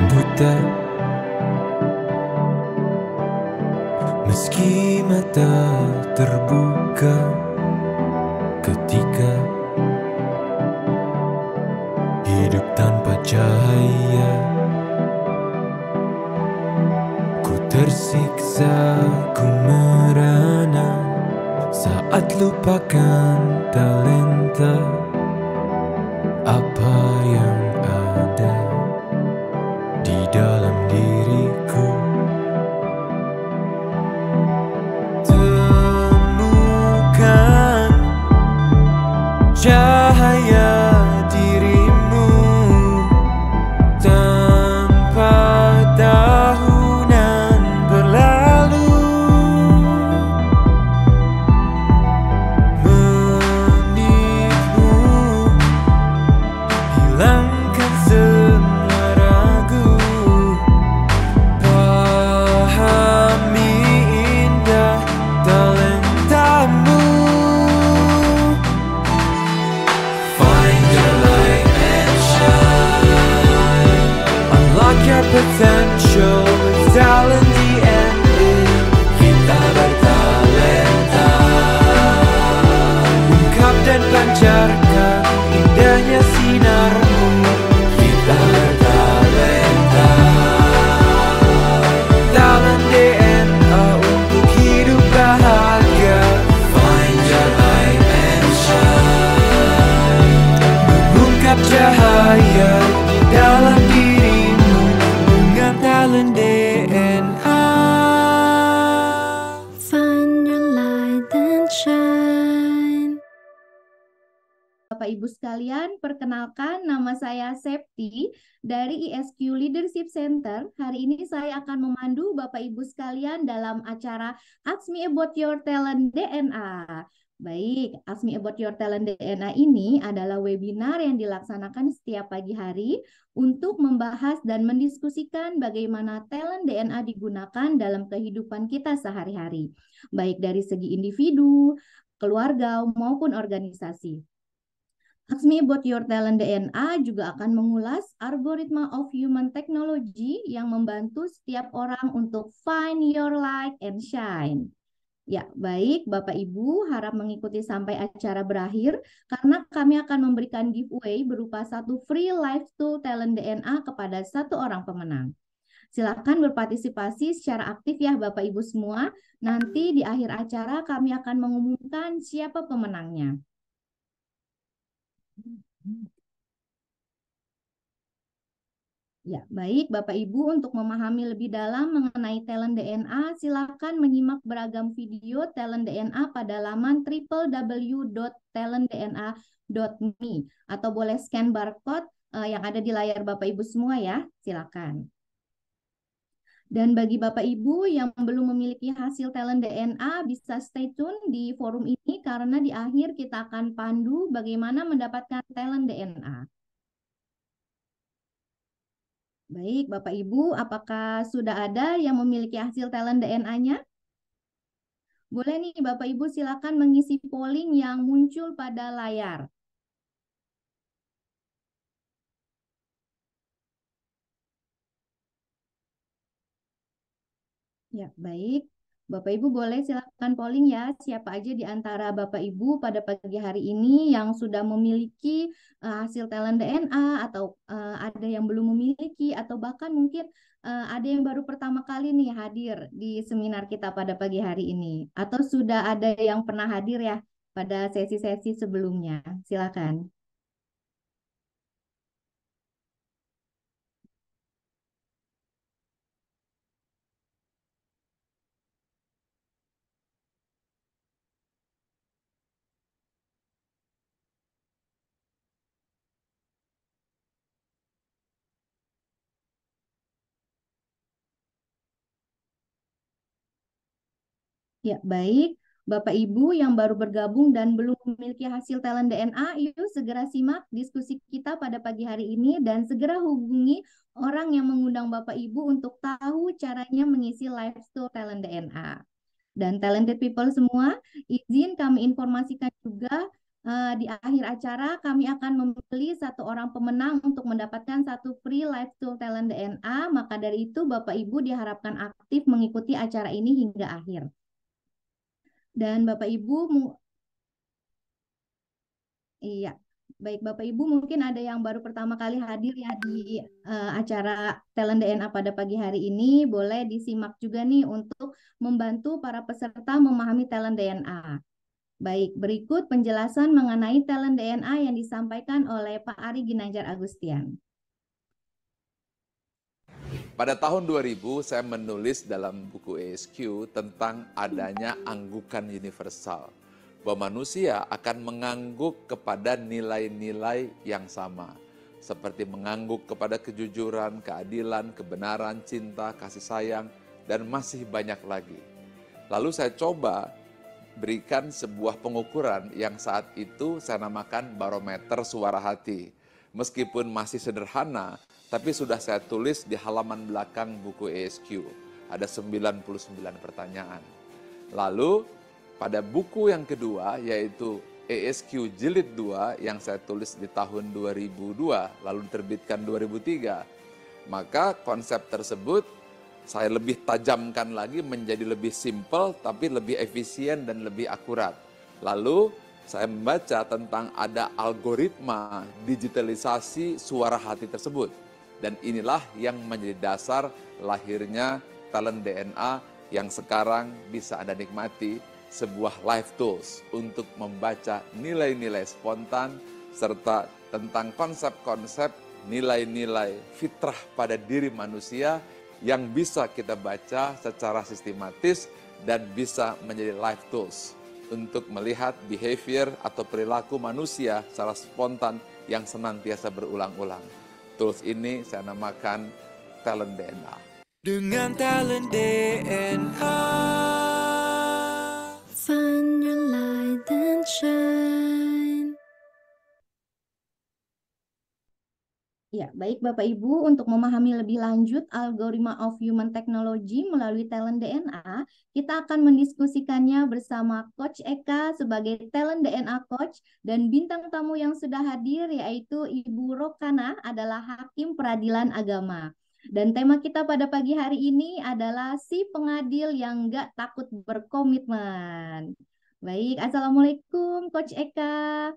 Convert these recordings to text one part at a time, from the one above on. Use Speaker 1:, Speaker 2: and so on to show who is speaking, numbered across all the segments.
Speaker 1: buta, meski mata terbuka ketika hidup tanpa cahaya. Ku tersiksa, ku merana saat lupakan talenta apa yang ada di dalam diriku. Temukan cahaya dirimu tanpa tahunan berlalu, menitmu hilangkan semua ragu, pahami indah talentamu. Find your light and shine, unlock your potential with talent DNA. Kita bertalenta, ungkap dan pancarkan indahnya sinarmu. Kita bertalenta, talent DNA untuk hidup bahagia. Find your light and shine, mengungkap cahaya di dalam dirimu dengan talent DNA.
Speaker 2: Find your light and shine.
Speaker 3: Bapak Ibu sekalian, perkenalkan nama saya Septi dari ISQ Leadership Center. Hari ini saya akan memandu Bapak Ibu sekalian dalam acara Ask Me About Your Talent DNA. Baik, Ask Me About Your Talent DNA ini adalah webinar yang dilaksanakan setiap pagi hari untuk membahas dan mendiskusikan bagaimana talent DNA digunakan dalam kehidupan kita sehari-hari, baik dari segi individu, keluarga, maupun organisasi. Ask Me About Your Talent DNA juga akan mengulas algoritma of human technology yang membantu setiap orang untuk find your light and shine. Ya, baik Bapak Ibu, harap mengikuti sampai acara berakhir karena kami akan memberikan giveaway berupa satu free live tool talent DNA kepada satu orang pemenang. Silakan berpartisipasi secara aktif ya Bapak Ibu semua. Nanti di akhir acara kami akan mengumumkan siapa pemenangnya. Ya, baik Bapak Ibu, untuk memahami lebih dalam mengenai talent DNA, silakan menyimak beragam video talent DNA pada laman www.talentdna.me atau boleh scan barcode yang ada di layar Bapak Ibu semua ya, silakan. Dan bagi Bapak Ibu yang belum memiliki hasil talent DNA, bisa stay tune di forum ini karena di akhir kita akan pandu bagaimana mendapatkan talent DNA. Baik, Bapak Ibu, apakah sudah ada yang memiliki hasil talent DNA-nya? Boleh nih, Bapak Ibu silakan mengisi polling yang muncul pada layar. Ya, baik. Bapak Ibu boleh silakan polling ya, siapa aja di antara Bapak Ibu pada pagi hari ini yang sudah memiliki hasil talent DNA atau ada yang belum memiliki atau bahkan mungkin ada yang baru pertama kali nih hadir di seminar kita pada pagi hari ini atau sudah ada yang pernah hadir ya pada sesi-sesi sebelumnya. Silakan. Ya, baik. Bapak Ibu yang baru bergabung dan belum memiliki hasil talent DNA, yuk segera simak diskusi kita pada pagi hari ini dan segera hubungi orang yang mengundang Bapak Ibu untuk tahu caranya mengisi live tour talent DNA. Dan talented people semua, izin kami informasikan juga Di akhir acara kami akan memilih satu orang pemenang untuk mendapatkan satu free live tool talent DNA. Maka dari itu Bapak Ibu diharapkan aktif mengikuti acara ini hingga akhir. Dan Bapak Ibu, iya, baik Bapak Ibu mungkin ada yang baru pertama kali hadir ya di acara talent DNA pada pagi hari ini. Boleh disimak juga nih untuk membantu para peserta memahami talent DNA. Baik, berikut penjelasan mengenai talent DNA yang disampaikan oleh Pak Ari Ginanjar Agustian.
Speaker 4: Pada tahun 2000, saya menulis dalam buku ESQ tentang adanya anggukan universal, bahwa manusia akan mengangguk kepada nilai-nilai yang sama, seperti mengangguk kepada kejujuran, keadilan, kebenaran, cinta, kasih sayang, dan masih banyak lagi. Lalu saya coba berikan sebuah pengukuran yang saat itu saya namakan barometer suara hati. Meskipun masih sederhana, tapi sudah saya tulis di halaman belakang buku ESQ. Ada 99 pertanyaan. Lalu pada buku yang kedua, yaitu ESQ Jilid 2 yang saya tulis di tahun 2002, lalu diterbitkan 2003, maka konsep tersebut saya lebih tajamkan lagi menjadi lebih simpel, tapi lebih efisien dan lebih akurat. Lalu saya membaca tentang ada algoritma digitalisasi suara hati tersebut. Dan inilah yang menjadi dasar lahirnya talent DNA yang sekarang bisa Anda nikmati, sebuah live tools untuk membaca nilai-nilai spontan serta tentang konsep-konsep nilai-nilai fitrah pada diri manusia yang bisa kita baca secara sistematis dan bisa menjadi live tools untuk melihat behavior atau perilaku manusia secara spontan yang senantiasa berulang-ulang. Tools ini saya namakan talent DNA.
Speaker 1: Dengan talent DNA.
Speaker 2: Find your light and shine.
Speaker 3: Ya, baik Bapak Ibu, untuk memahami lebih lanjut algoritma of human technology melalui talent DNA, kita akan mendiskusikannya bersama Coach Eka sebagai talent DNA coach dan bintang tamu yang sudah hadir yaitu Ibu Rokana adalah hakim peradilan agama. Dan tema kita pada pagi hari ini adalah si pengadil yang nggak takut berkomitmen. Baik, Assalamualaikum Coach Eka.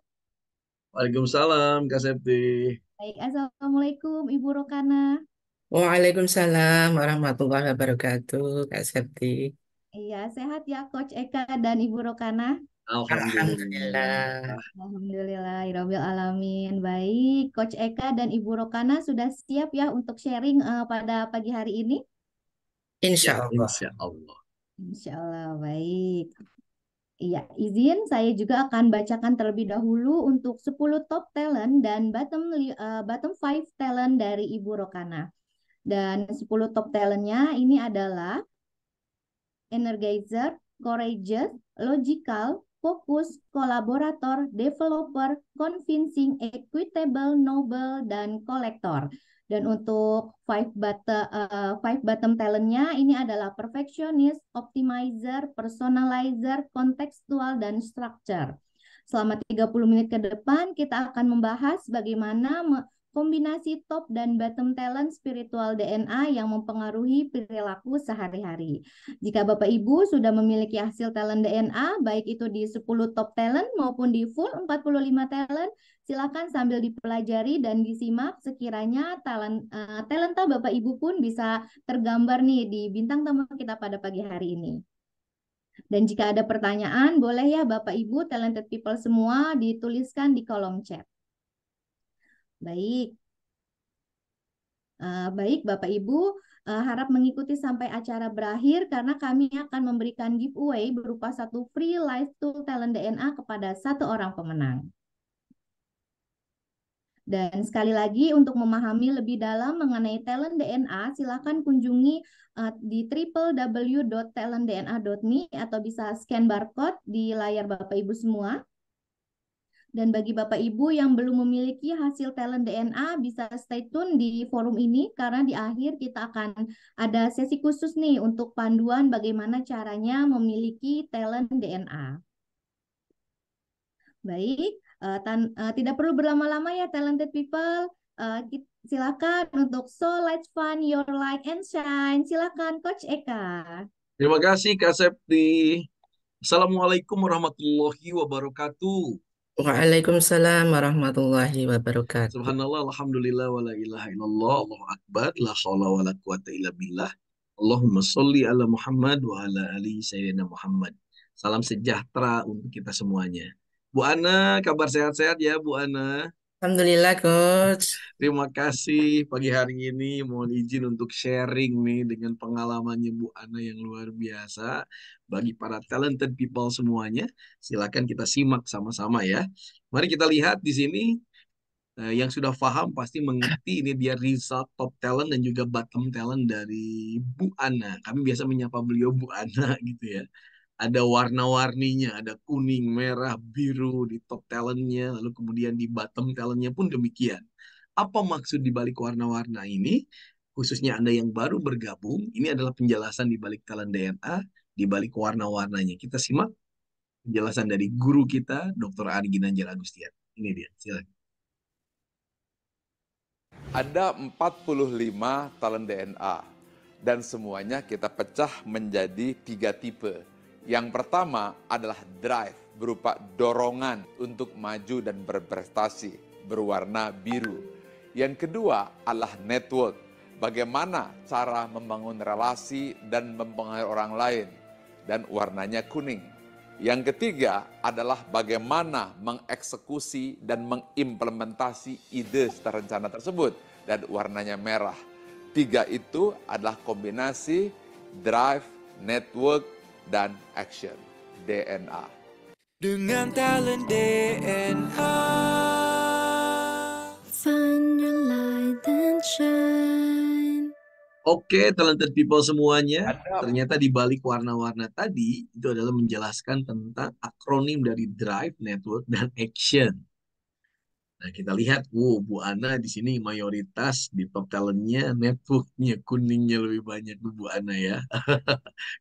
Speaker 5: Waalaikumsalam, Kak Septi.
Speaker 3: Baik, Assalamualaikum Ibu Rokana.
Speaker 6: Waalaikumsalam warahmatullahi wabarakatuh, Kak Septi.
Speaker 3: Iya, sehat ya Coach Eka dan Ibu Rokana.
Speaker 6: Alhamdulillah.
Speaker 3: Alhamdulillahirabbil alamin. Baik, Coach Eka dan Ibu Rokana sudah siap ya untuk sharing pada pagi hari ini?
Speaker 6: Insya Allah.
Speaker 5: Insya Allah.
Speaker 3: Insya Allah, baik. Iya, izin saya juga akan bacakan terlebih dahulu untuk 10 top talent dan bottom 5 talent dari Ibu Rokana. Dan 10 top talentnya ini adalah energizer, courageous, logical, fokus, kolaborator, developer, convincing, equitable, noble, dan kolektor. Dan untuk five bottom talentnya ini adalah perfectionist, optimizer, personalizer, kontekstual, dan structure. Selama 30 menit ke depan kita akan membahas bagaimana kombinasi top dan bottom talent spiritual DNA yang mempengaruhi perilaku sehari-hari. Jika Bapak Ibu sudah memiliki hasil talent DNA, baik itu di 10 top talent maupun di full 45 talent, silakan sambil dipelajari dan disimak sekiranya talenta Bapak Ibu pun bisa tergambar nih di bintang tamu kita pada pagi hari ini. Dan jika ada pertanyaan, boleh ya Bapak Ibu talented people semua dituliskan di kolom chat. Baik. Baik Bapak Ibu, harap mengikuti sampai acara berakhir karena kami akan memberikan giveaway berupa satu free live tool talent DNA kepada satu orang pemenang. Dan sekali lagi untuk memahami lebih dalam mengenai talent DNA, silakan kunjungi di www.talentdna.me atau bisa scan barcode di layar Bapak Ibu semua. Dan bagi Bapak Ibu yang belum memiliki hasil talent DNA, bisa stay tune di forum ini karena di akhir kita akan ada sesi khusus nih untuk panduan bagaimana caranya memiliki talent DNA. Baik, tidak perlu berlama-lama ya, talented people. Silakan untuk So Let's Fun Your Light and Shine. Silakan, Coach Eka.
Speaker 5: Terima kasih Kak Septi. Assalamualaikum warahmatullahi wabarakatuh.
Speaker 6: Waalaikumsalam warahmatullahi wabarakatuh.
Speaker 5: Subhanallah, alhamdulillah, wa la ilaha illallah, Allahu akbar, la hawla wa la quwata illa billah. Allahumma sholli ala Muhammad wa ala ali Sayyidina Muhammad. Salam sejahtera untuk kita semuanya. Bu Ana, kabar sehat-sehat ya Bu Ana?
Speaker 6: Alhamdulillah, Coach.
Speaker 5: Terima kasih pagi hari ini mohon izin untuk sharing nih dengan pengalamannya Bu Ana yang luar biasa bagi para talented people semuanya. Silakan kita simak sama-sama ya. Mari kita lihat di sini yang sudah paham pasti mengerti ini dia result top talent dan juga bottom talent dari Bu Ana. Kami biasa menyapa beliau Bu Ana gitu ya. Ada warna-warninya, ada kuning, merah, biru di top talentnya, lalu kemudian di bottom talentnya pun demikian. Apa maksud di balik warna-warna ini? Khususnya Anda yang baru bergabung, ini adalah penjelasan di balik talent DNA, di balik warna-warnanya. Kita simak penjelasan dari guru kita, Dr. Ari Ginanjar Agustian. Ini dia, silakan.
Speaker 4: Ada 45 talent DNA dan semuanya kita pecah menjadi 3 tipe. Yang pertama adalah drive, berupa dorongan untuk maju dan berprestasi, berwarna biru. Yang kedua adalah network, bagaimana cara membangun relasi dan mempengaruhi orang lain, dan warnanya kuning. Yang ketiga adalah bagaimana mengeksekusi dan mengimplementasi ide terencana tersebut, dan warnanya merah. 3 itu adalah kombinasi drive, network, dan action, DNA.
Speaker 1: Dengan talent DNA.
Speaker 2: Find your light and shine.
Speaker 5: Oke, talented people semuanya.
Speaker 4: Ada
Speaker 5: Ternyata di balik warna-warna tadi itu adalah menjelaskan tentang akronim dari drive, network, dan action. Nah, kita lihat, Bu Ana di sini mayoritas di top talentnya, networknya, kuningnya lebih banyak Bu Ana ya.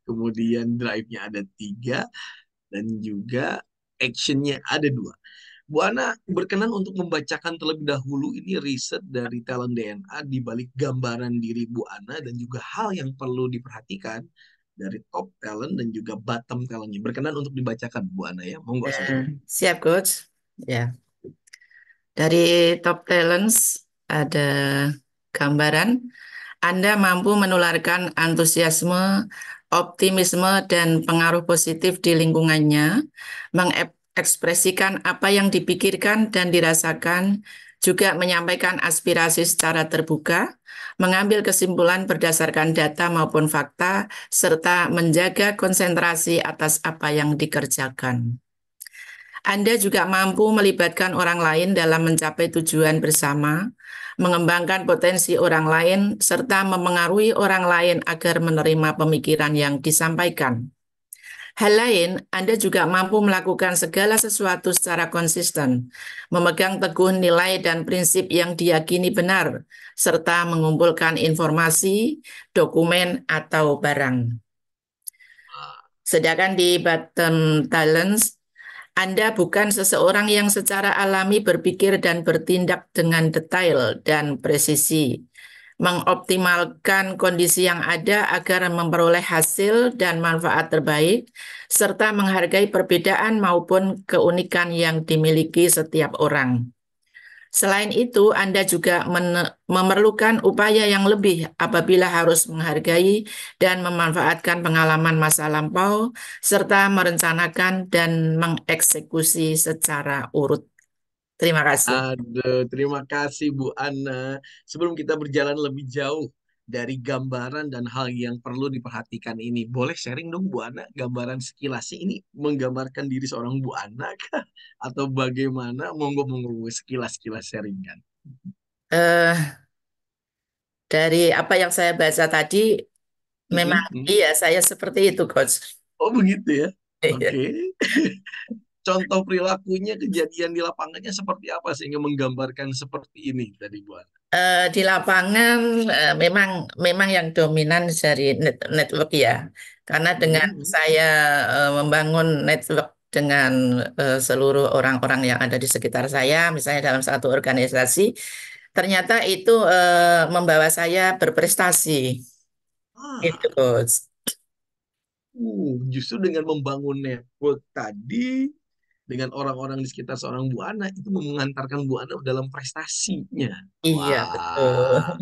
Speaker 5: Kemudian drive-nya ada 3, dan juga actionnya ada 2. Bu Ana berkenan untuk membacakan terlebih dahulu ini riset dari talent DNA di balik gambaran diri Bu Ana dan juga hal yang perlu diperhatikan dari top talent dan juga bottom talentnya. Berkenan untuk dibacakan Bu Ana ya, monggo.
Speaker 6: Siap, Coach. Ya. Dari top talents ada gambaran Anda mampu menularkan antusiasme, optimisme, dan pengaruh positif di lingkungannya, mengekspresikan apa yang dipikirkan dan dirasakan, juga menyampaikan aspirasi secara terbuka, mengambil kesimpulan berdasarkan data maupun fakta, serta menjaga konsentrasi atas apa yang dikerjakan. Anda juga mampu melibatkan orang lain dalam mencapai tujuan bersama, mengembangkan potensi orang lain, serta memengaruhi orang lain agar menerima pemikiran yang disampaikan. Hal lain, Anda juga mampu melakukan segala sesuatu secara konsisten, memegang teguh nilai dan prinsip yang diyakini benar, serta mengumpulkan informasi, dokumen, atau barang. Sedangkan di bottom talents, Anda bukan seseorang yang secara alami berpikir dan bertindak dengan detail dan presisi, mengoptimalkan kondisi yang ada agar memperoleh hasil dan manfaat terbaik, serta menghargai perbedaan maupun keunikan yang dimiliki setiap orang. Selain itu, Anda juga memerlukan upaya yang lebih apabila harus menghargai dan memanfaatkan pengalaman masa lampau, serta merencanakan dan mengeksekusi secara urut. Terima kasih.
Speaker 5: Aduh, terima kasih Bu Ana. Sebelum kita berjalan lebih jauh dari gambaran dan hal yang perlu diperhatikan ini, boleh sharing dong Bu Ana, gambaran sekilasnya ini menggambarkan diri seorang Bu Ana kah? Atau bagaimana? Monggo sekilas-sekilas sharing kan.
Speaker 6: Dari apa yang saya baca tadi, memang iya saya seperti itu, Coach.
Speaker 5: Oh begitu ya?
Speaker 6: Iya.
Speaker 5: Oke. Contoh perilakunya, kejadian di lapangannya seperti apa sehingga menggambarkan seperti ini tadi Bu Ana?
Speaker 6: Di lapangan memang yang dominan dari network ya, karena dengan saya membangun network dengan seluruh orang-orang yang ada di sekitar saya, misalnya dalam satu organisasi, ternyata itu membawa saya berprestasi. Itu,
Speaker 5: Ah,
Speaker 6: Coach.
Speaker 5: justru dengan membangun network tadi dengan orang-orang di sekitar seorang Bu Ana itu mengantarkan Bu Ana dalam prestasinya.
Speaker 6: Iya, betul.
Speaker 5: Wah,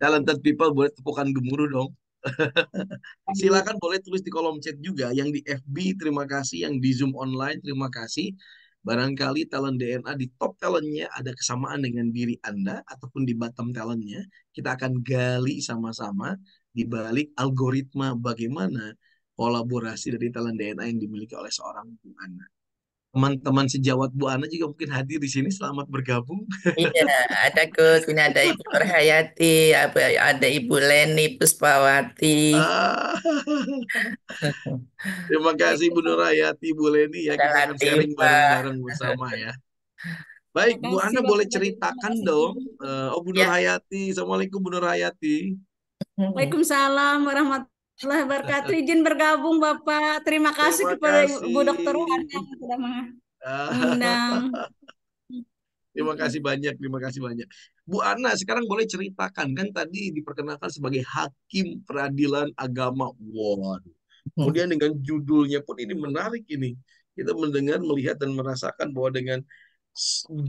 Speaker 5: talented people boleh tepukan gemuruh dong. Silakan boleh tulis di kolom chat juga. Yang di FB terima kasih, yang di Zoom online terima kasih. Barangkali talent DNA di top talentnya ada kesamaan dengan diri Anda ataupun di bottom talentnya. Kita akan gali sama-sama di balik algoritma bagaimana kolaborasi dari talent DNA yang dimiliki oleh seorang Bu Ana. Teman-teman sejawat Bu Ana juga mungkin hadir di sini. Selamat bergabung.
Speaker 6: Iya, ada Coach. Ini ada Ibu Nurhayati, ada Ibu Leni Puspawati.
Speaker 5: Ah, terima kasih Bu Nurhayati, Bu Leni ya.
Speaker 6: Ada
Speaker 5: Kita akan sharing
Speaker 6: Latifah.
Speaker 5: bareng-bareng bersama ya. Baik, Bu
Speaker 7: Makasih
Speaker 5: Ana boleh
Speaker 7: Bapak Budi, terima
Speaker 5: ceritakan
Speaker 7: kasih
Speaker 5: dong.
Speaker 7: Ibu.
Speaker 5: Oh, Bu Nur
Speaker 6: Ya.
Speaker 5: Hayati. Assalamualaikum Bu Nur Hayati.
Speaker 7: Waalaikumsalam warahmatullahi wabarakatuh. Izin bergabung Bapak. Terima kasih
Speaker 5: Terima
Speaker 7: kepada Ibu Dokter Wana
Speaker 5: kasih.
Speaker 7: yang sudah
Speaker 5: Ah,
Speaker 7: mengundang.
Speaker 5: terima kasih banyak, terima kasih banyak. Bu Ana, sekarang boleh ceritakan kan tadi diperkenalkan sebagai Hakim Peradilan Agama. Waduh. Kemudian dengan judulnya pun ini menarik ini. Kita mendengar, melihat dan merasakan bahwa dengan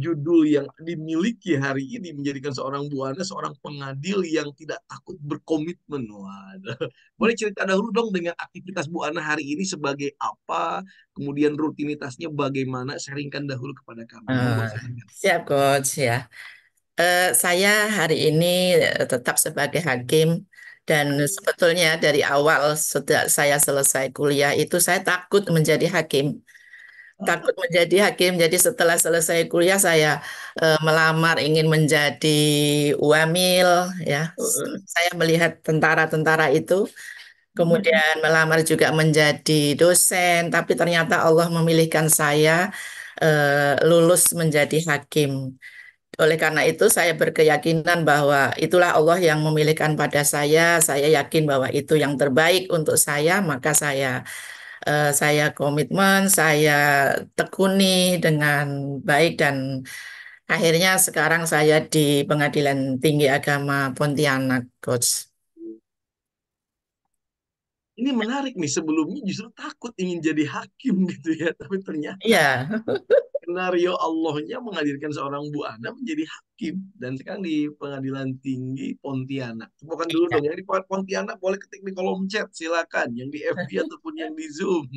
Speaker 5: judul yang dimiliki hari ini menjadikan seorang Bu Ana seorang pengadil yang tidak takut berkomitmen. Waduh. Boleh cerita dahulu dong dengan aktivitas Bu Ana hari ini sebagai apa, kemudian rutinitasnya bagaimana, sharingkan dahulu kepada kami. Monggo
Speaker 6: Eh,
Speaker 5: sharingkan.
Speaker 6: siap, Coach ya. Saya hari ini tetap sebagai hakim dan sebetulnya dari awal sejak saya selesai kuliah itu saya takut menjadi hakim. Takut menjadi hakim. Jadi setelah selesai kuliah saya melamar ingin menjadi wamil ya. Saya melihat tentara-tentara itu, kemudian melamar juga menjadi dosen, tapi ternyata Allah memilihkan saya lulus menjadi hakim. Oleh karena itu, saya berkeyakinan bahwa itulah Allah yang memilihkan pada saya. Saya yakin bahwa itu yang terbaik untuk saya, maka saya komitmen, saya tekuni dengan baik dan akhirnya sekarang saya di Pengadilan Tinggi Agama Pontianak, Coach.
Speaker 5: Ini menarik nih, sebelumnya justru takut ingin jadi hakim gitu ya, tapi ternyata
Speaker 6: Iya,
Speaker 5: skenario Allahnya menghadirkan seorang Bu Ana menjadi hakim dan sekarang di Pengadilan Tinggi Pontianak. Bukan dulu
Speaker 6: iya.
Speaker 5: dong, yang di Pontianak boleh ketik di kolom chat, silakan. Yang di FB ataupun yang di Zoom.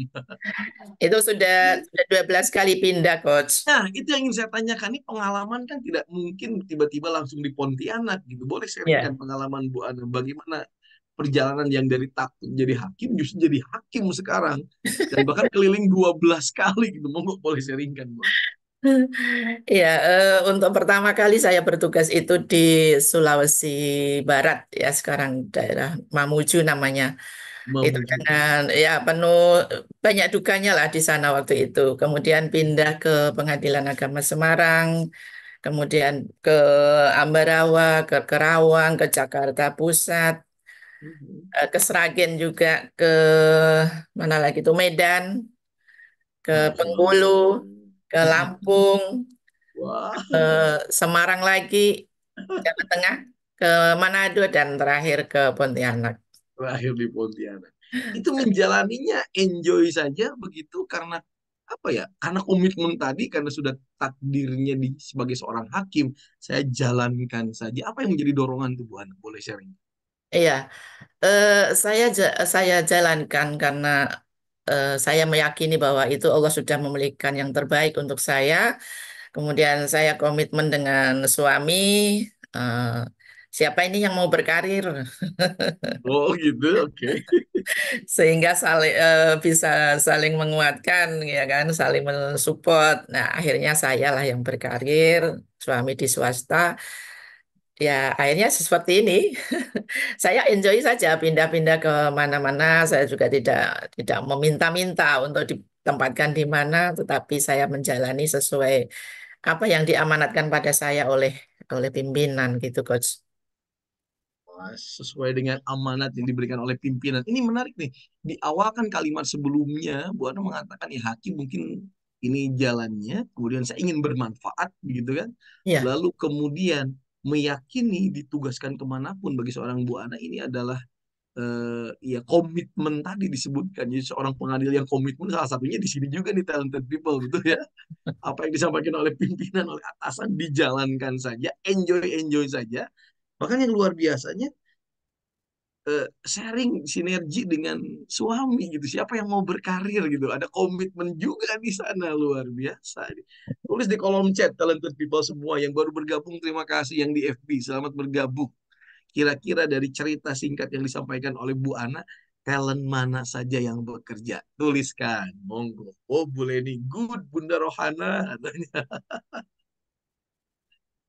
Speaker 6: Itu sudah 12 kali pindah, Coach.
Speaker 5: Nah, itu yang ingin saya tanyakan. Ini pengalaman kan tidak mungkin tiba-tiba langsung di Pontianak gitu. Boleh sharingkan
Speaker 6: Ya.
Speaker 5: pengalaman Bu Ana, bagaimana perjalanan yang dari takut jadi hakim justru jadi hakim sekarang dan bahkan keliling 12 kali gitu. Monggo boleh sharingkan, Bu.
Speaker 6: Ya, untuk pertama kali saya bertugas itu di Sulawesi Barat ya, sekarang daerah Mamuju namanya. Itu
Speaker 5: Mamuju.
Speaker 6: dengan ya penuh banyak dukanya lah di sana waktu itu. Kemudian pindah ke Pengadilan Agama Semarang, kemudian ke Ambarawa, ke Kerawang, ke Jakarta Pusat, ke Sragen juga, ke mana lagi itu Medan, ke
Speaker 5: Masya
Speaker 6: Bengkulu,
Speaker 5: Allah.
Speaker 6: ke Lampung,
Speaker 5: Wah,
Speaker 6: Semarang lagi, Jawa Tengah, ke Manado dan terakhir ke Pontianak.
Speaker 5: terakhir di Pontianak. Itu menjalaninya enjoy saja begitu karena apa ya? Karena komitmen tadi, karena sudah takdirnya sebagai seorang hakim, saya jalankan saja. Apa yang menjadi dorongan tuh Bu Ana? Boleh sharing?
Speaker 6: Iya, saya jalankan karena saya meyakini bahwa itu Allah sudah memberikan yang terbaik untuk saya. Kemudian saya komitmen dengan suami. eh, Siapa ini yang mau berkarir?
Speaker 5: Oh gitu, oke.
Speaker 6: Sehingga bisa saling menguatkan, ya kan, saling mensupport. Nah, akhirnya saya lah yang berkarir, suami di swasta. Ya, akhirnya seperti ini. Saya enjoy saja pindah-pindah ke mana-mana. Saya juga tidak meminta-minta untuk ditempatkan di mana, tetapi saya menjalani sesuai apa yang diamanatkan pada saya oleh oleh pimpinan gitu, Coach.
Speaker 5: sesuai dengan amanat yang diberikan oleh pimpinan. Ini menarik nih. Di awal kan kalimat sebelumnya Bu Ana mengatakan ya hakim mungkin ini jalannya, kemudian saya ingin bermanfaat begitu kan.
Speaker 6: Ya,
Speaker 5: Lalu kemudian meyakini ditugaskan kemanapun bagi seorang Bu Ana ini adalah ya komitmen tadi disebutkan. Jadi seorang pengadil yang komitmen salah satunya di sini juga nih talented people betul ya. Apa yang disampaikan oleh pimpinan, oleh atasan dijalankan saja, enjoy saja. Bahkan yang luar biasanya sharing sinergi dengan suami gitu. Siapa yang mau berkarir gitu. Ada komitmen juga di sana luar biasa. Tulis di kolom chat talented people semua yang baru bergabung terima kasih, yang di FB selamat bergabung. Kira-kira dari cerita singkat yang disampaikan oleh Bu Ana, talent mana saja yang bekerja? Tuliskan, monggo. Oh, Bu Leni, good Bunda Rohana katanya.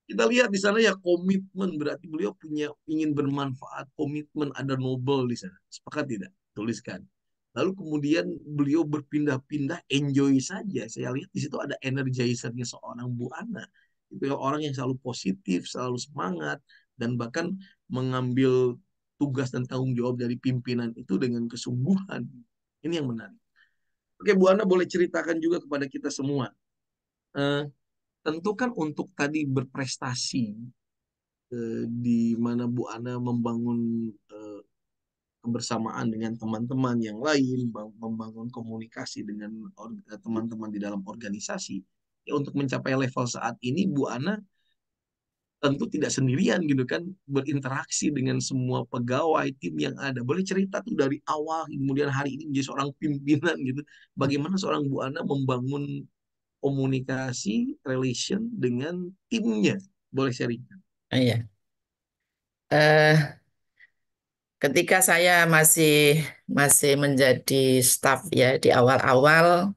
Speaker 5: Kita lihat di sana ya komitmen, berarti beliau punya ingin bermanfaat, komitmen, ada noble di sana. Sepakat tidak? Tuliskan. Lalu kemudian beliau berpindah-pindah, enjoy saja. Saya lihat di situ ada energizernya seorang Bu Ana. Itu orang yang selalu positif, selalu semangat, dan bahkan mengambil tugas dan tanggung jawab dari pimpinan itu dengan kesungguhan. Ini yang menarik. Oke, Bu Ana boleh ceritakan juga kepada kita semua. Eh, Tentu kan untuk tadi berprestasi, di mana Bu Ana membangun kebersamaan dengan teman-teman yang lain, membangun komunikasi dengan teman-teman di dalam organisasi. Ya, untuk mencapai level saat ini, Bu Ana tentu tidak sendirian gitu kan, berinteraksi dengan semua pegawai tim yang ada. Boleh cerita tuh dari awal, kemudian hari ini menjadi seorang pimpinan gitu, bagaimana seorang Bu Ana membangun komunikasi, relation dengan timnya. Boleh sharing.
Speaker 6: iya. Eh, Ketika saya masih masih menjadi staf ya di awal-awal,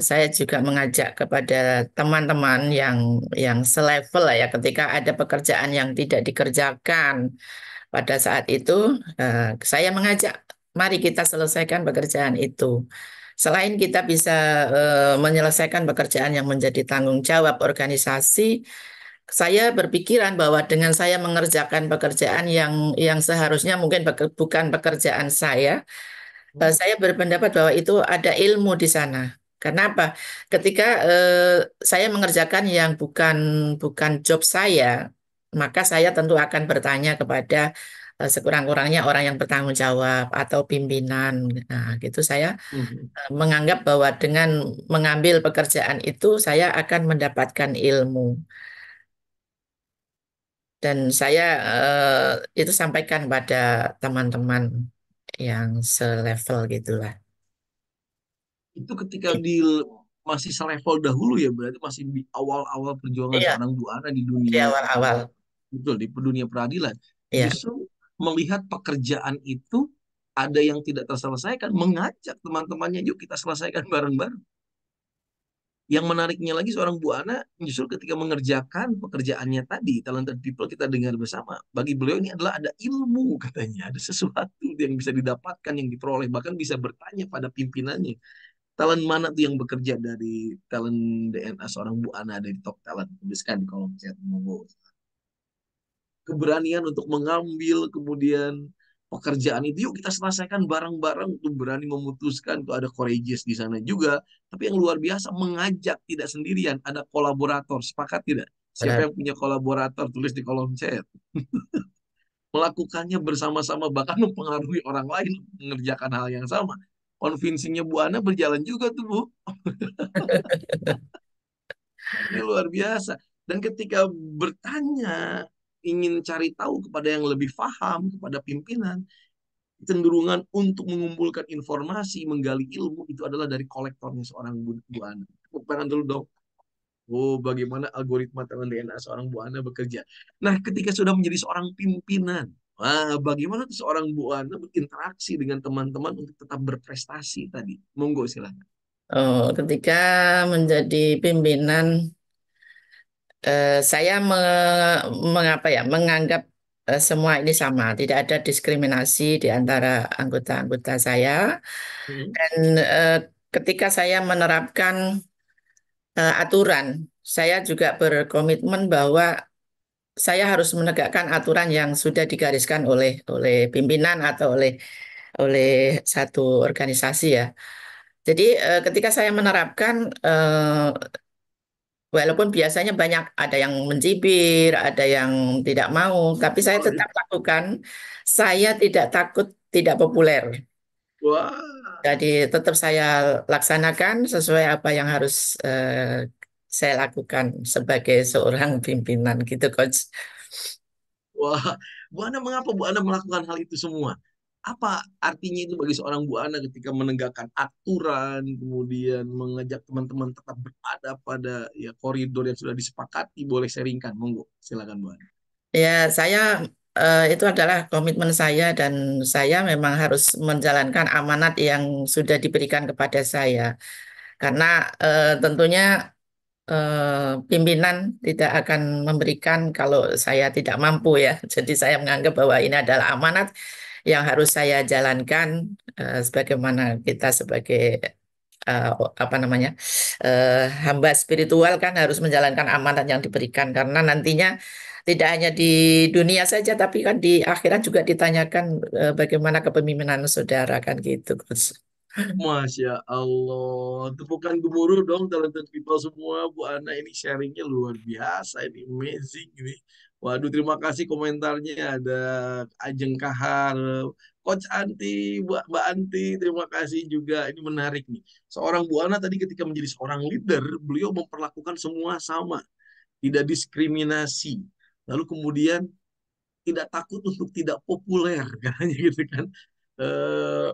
Speaker 6: saya juga mengajak kepada teman-teman yang selevel lah ya, ketika ada pekerjaan yang tidak dikerjakan pada saat itu, saya mengajak, mari kita selesaikan pekerjaan itu. Selain kita bisa menyelesaikan pekerjaan yang menjadi tanggung jawab organisasi, saya berpikiran bahwa dengan saya mengerjakan pekerjaan yang seharusnya mungkin bukan pekerjaan saya, saya berpendapat bahwa itu ada ilmu di sana. Kenapa? Ketika saya mengerjakan yang bukan bukan job saya, maka saya tentu akan bertanya kepada sekurang-kurangnya orang yang bertanggung jawab atau pimpinan. Nah, gitu saya menganggap bahwa dengan mengambil pekerjaan itu saya akan mendapatkan ilmu. Dan saya itu sampaikan pada teman-teman yang selevel gitulah.
Speaker 5: Itu ketika di masih selevel dahulu ya, berarti masih di awal-awal perjuangan
Speaker 6: Iya,
Speaker 5: seorang Bu Ana di
Speaker 6: di
Speaker 5: dunia,
Speaker 6: awal-awal.
Speaker 5: betul, di dunia peradilan.
Speaker 6: Iya.
Speaker 5: Justru melihat pekerjaan itu ada yang tidak terselesaikan, mengajak teman-temannya, yuk kita selesaikan bareng-bareng. Yang menariknya lagi seorang Bu Ana justru ketika mengerjakan pekerjaannya tadi, talented people kita dengar bersama, bagi beliau ini adalah ada ilmu katanya, ada sesuatu yang bisa didapatkan, yang diperoleh, bahkan bisa bertanya pada pimpinannya. Talent mana tuh yang bekerja dari talent DNA seorang Bu Ana dari top talent? Tuliskan di kolom chat. Monggo. Keberanian untuk mengambil kemudian pekerjaan itu, yuk kita selesaikan bareng-bareng, tuh berani memutuskan, tuh ada courageous di sana juga. Tapi yang luar biasa mengajak, tidak sendirian, ada kolaborator. Sepakat tidak? Siapa
Speaker 6: Benar.
Speaker 5: yang punya kolaborator? Tulis di kolom chat. Melakukannya bersama-sama, bahkan mempengaruhi orang lain mengerjakan hal yang sama. Convincingnya Bu Ana berjalan juga tuh Bu. Ini luar biasa. Dan ketika bertanya, ingin cari tahu kepada yang lebih paham, kepada pimpinan, cenderungan untuk mengumpulkan informasi, menggali ilmu, itu adalah dari kolektornya seorang Bu Ana. Tepuk tangan dulu dong. Oh, bagaimana algoritma talent DNA seorang Bu Ana bekerja. Nah, ketika sudah menjadi seorang pimpinan, bagaimana tuh seorang Bu Ana berinteraksi dengan teman-teman untuk tetap berprestasi tadi? Monggo silahkan.
Speaker 6: Oh, ketika menjadi pimpinan, saya mengapa ya, menganggap semua ini sama, tidak ada diskriminasi di antara anggota-anggota saya.
Speaker 5: Hmm.
Speaker 6: Dan ketika saya menerapkan aturan, saya juga berkomitmen bahwa saya harus menegakkan aturan yang sudah digariskan oleh pimpinan atau oleh satu organisasi ya. Jadi ketika saya menerapkan, walaupun biasanya banyak ada yang mencibir, ada yang tidak mau, tapi saya
Speaker 5: Oh, ya.
Speaker 6: tetap lakukan. Saya tidak takut tidak populer.
Speaker 5: Wah,
Speaker 6: Jadi tetap saya laksanakan sesuai apa yang harus saya lakukan sebagai seorang pimpinan gitu, Coach.
Speaker 5: wah. Bu Ana, mengapa Bu Ana melakukan hal itu semua? Apa artinya itu bagi seorang Bu Ana ketika menegakkan aturan, kemudian mengajak teman-teman tetap berada pada ya koridor yang sudah disepakati? Boleh sharingkan, monggo. Silakan Bu Ana.
Speaker 6: Ya, saya itu adalah komitmen saya dan saya memang harus menjalankan amanat yang sudah diberikan kepada saya. Karena tentunya pimpinan tidak akan memberikan kalau saya tidak mampu ya. Jadi saya menganggap bahwa ini adalah amanat yang harus saya jalankan sebagaimana kita sebagai eh, apa namanya hamba spiritual kan harus menjalankan amanat yang diberikan karena nantinya tidak hanya di dunia saja tapi kan di akhirat juga ditanyakan bagaimana kepemimpinan saudara kan gitu, Coach.
Speaker 5: Masya Allah, tepukan gemuruh dong talented people semua. Bu Ana ini sharingnya luar biasa, ini amazing ini. Waduh, terima kasih komentarnya. Ada Ajeng Kahar, Coach Anti, Mbak Anti, terima kasih juga. Ini menarik nih. Seorang Bu Ana tadi ketika menjadi seorang leader, beliau memperlakukan semua sama, tidak diskriminasi. Lalu kemudian tidak takut untuk tidak populer, katanya gitu kan. Eh,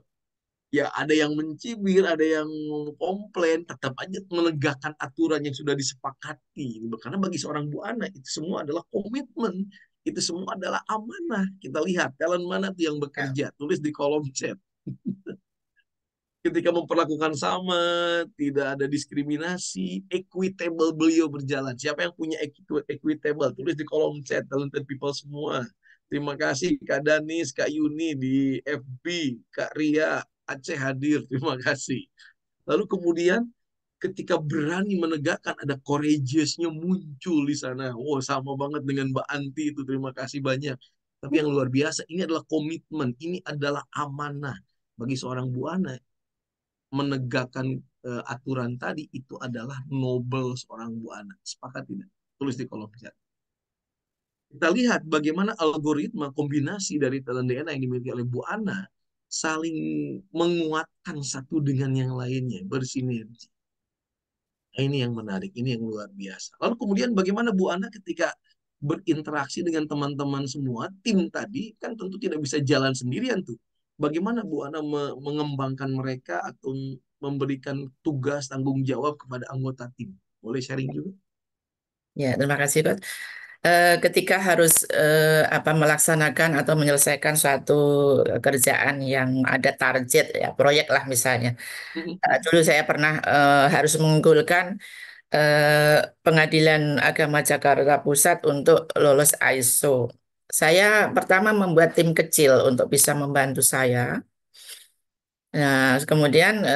Speaker 5: Ya ada yang mencibir, ada yang komplain, tetap aja menegakkan aturan yang sudah disepakati. Karena bagi seorang Bu Ana itu semua adalah komitmen, itu semua adalah amanah. Kita lihat talent mana tuh yang
Speaker 6: Ya.
Speaker 5: bekerja, tulis di kolom chat. Ketika memperlakukan sama, tidak ada diskriminasi, equitable beliau berjalan. Siapa yang punya equitable, tulis di kolom chat, talented people semua. Terima kasih Kak Danis, Kak Yuni di FB, Kak Ria, Aceh hadir, terima kasih. Lalu kemudian ketika berani menegakkan ada courageous-nya muncul di sana. Wow, sama banget dengan Mbak Anti itu, terima kasih banyak. Tapi yang luar biasa, ini adalah komitmen, ini adalah amanah. Bagi seorang Bu Ana, menegakkan aturan tadi itu adalah noble seorang Bu Ana. Sepakat tidak? Tulis di kolom chat. Kita lihat bagaimana algoritma kombinasi dari talent DNA yang dimiliki oleh Bu Ana saling menguatkan satu dengan yang lainnya, bersinergi. Nah, ini yang menarik, ini yang luar biasa. Lalu kemudian bagaimana Bu Ana ketika berinteraksi dengan teman-teman semua, tim tadi kan tentu tidak bisa jalan sendirian tuh. Bagaimana Bu Ana mengembangkan mereka atau memberikan tugas tanggung jawab kepada anggota tim? Boleh sharing juga?
Speaker 6: Ya, terima kasih, Coach. Ketika harus melaksanakan atau menyelesaikan suatu kerjaan yang ada target ya proyek lah misalnya. Dulu saya pernah harus mengunggulkan Pengadilan Agama Jakarta Pusat untuk lolos ISO. Saya pertama membuat tim kecil untuk bisa membantu saya. Nah, kemudian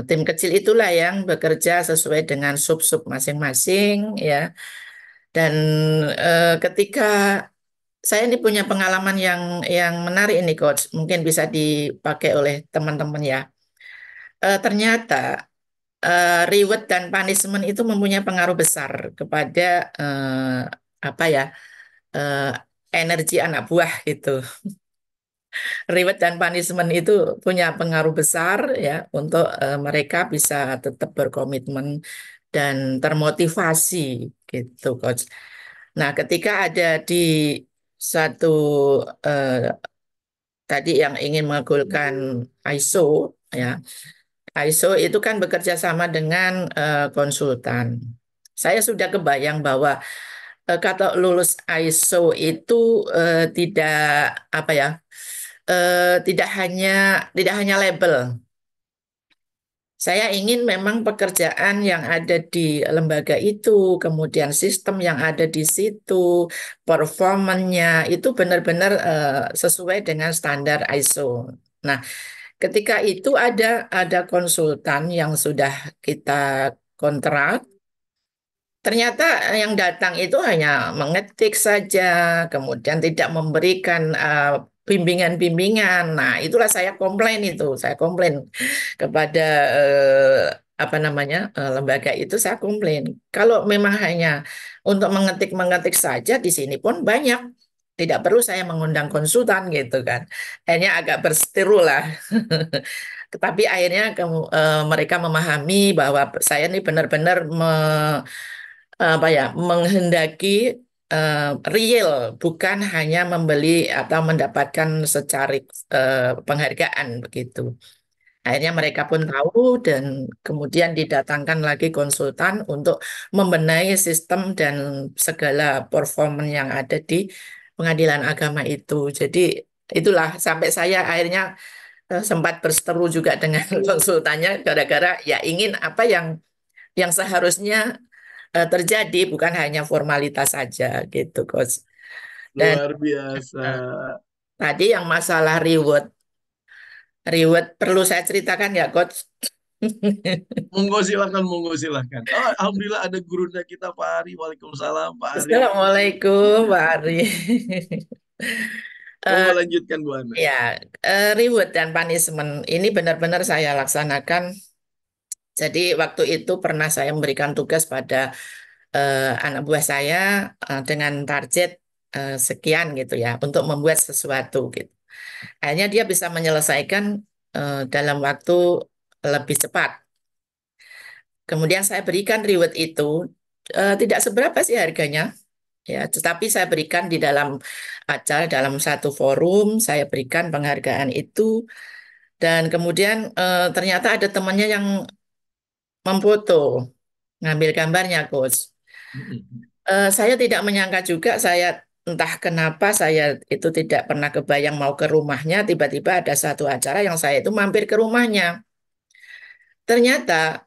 Speaker 6: tim kecil itulah yang bekerja sesuai dengan sub-sub masing-masing ya. Dan ketika saya ini punya pengalaman yang menarik ini, Coach, mungkin bisa dipakai oleh teman-teman ya. Ternyata reward dan punishment itu mempunyai pengaruh besar kepada apa ya eh, energi anak buah itu. Reward dan punishment itu punya pengaruh besar ya untuk mereka bisa tetap berkomitmen dan termotivasi gitu, Coach. Nah, ketika ada di satu eh, tadi yang ingin mengagulkan ISO ya, ISO itu kan bekerja sama dengan konsultan. Saya sudah kebayang bahwa kalau lulus ISO itu tidak apa ya, tidak hanya label. Saya ingin memang pekerjaan yang ada di lembaga itu, kemudian sistem yang ada di situ, performanya itu benar-benar sesuai dengan standar ISO. Nah, ketika itu ada konsultan yang sudah kita kontrak, ternyata yang datang itu hanya mengetik saja, kemudian tidak memberikan bimbingan-bimbingan. Nah, itulah saya komplain itu. Saya komplain kepada apa namanya lembaga itu, saya komplain. Kalau memang hanya untuk mengetik-mengetik saja, di sini pun banyak. Tidak perlu saya mengundang konsultan gitu kan. Akhirnya agak berseteru lah. Tetapi akhirnya mereka memahami bahwa saya ini benar-benar apa ya, menghendaki eh, real, bukan hanya membeli atau mendapatkan secari penghargaan begitu. Akhirnya mereka pun tahu dan kemudian didatangkan lagi konsultan untuk membenahi sistem dan segala performan yang ada di pengadilan agama itu. Jadi itulah sampai saya akhirnya sempat berseteru juga dengan konsultannya gara-gara ya ingin apa yang seharusnya terjadi, bukan hanya formalitas saja gitu, Coach. Dan
Speaker 5: Luar biasa.
Speaker 6: tadi yang masalah reward, reward perlu saya ceritakan ya, Coach?
Speaker 5: Monggo silakan. Oh, alhamdulillah ada gurunda kita Pak Ari. Waalaikumsalam Pak Ari.
Speaker 6: Assalamualaikum, Pak Ari.
Speaker 5: Monggo
Speaker 6: Eh,
Speaker 5: lanjutkan Bu Ana.
Speaker 6: ya, reward dan punishment ini benar-benar saya laksanakan. Jadi waktu itu pernah saya memberikan tugas pada anak buah saya dengan target sekian gitu ya untuk membuat sesuatu gitu. Akhirnya dia bisa menyelesaikan dalam waktu lebih cepat. Kemudian saya berikan reward itu tidak seberapa sih harganya, ya, tetapi saya berikan di dalam acara, dalam satu forum, saya berikan penghargaan itu, dan kemudian ternyata ada temannya yang memfoto, ngambil gambarnya, Coach. Saya tidak menyangka juga, saya entah kenapa saya itu tidak pernah kebayang mau ke rumahnya, tiba-tiba ada satu acara yang saya itu mampir ke rumahnya. Ternyata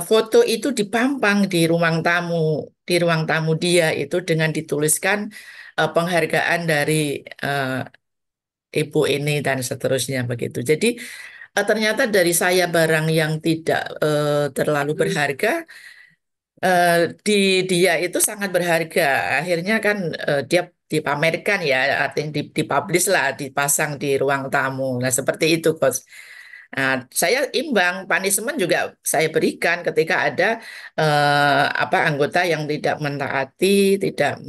Speaker 6: foto itu dipampang di ruang tamu dia itu dengan dituliskan penghargaan dari eh, ibu ini dan seterusnya begitu. Jadi ternyata dari saya barang yang tidak terlalu berharga, eh, di dia itu sangat berharga. Akhirnya kan dia dipamerkan ya, artinya dipublish lah, dipasang di ruang tamu. Nah, seperti itu, Coach. Nah, saya imbang, punishment juga saya berikan ketika ada apa anggota yang tidak mentaati, tidak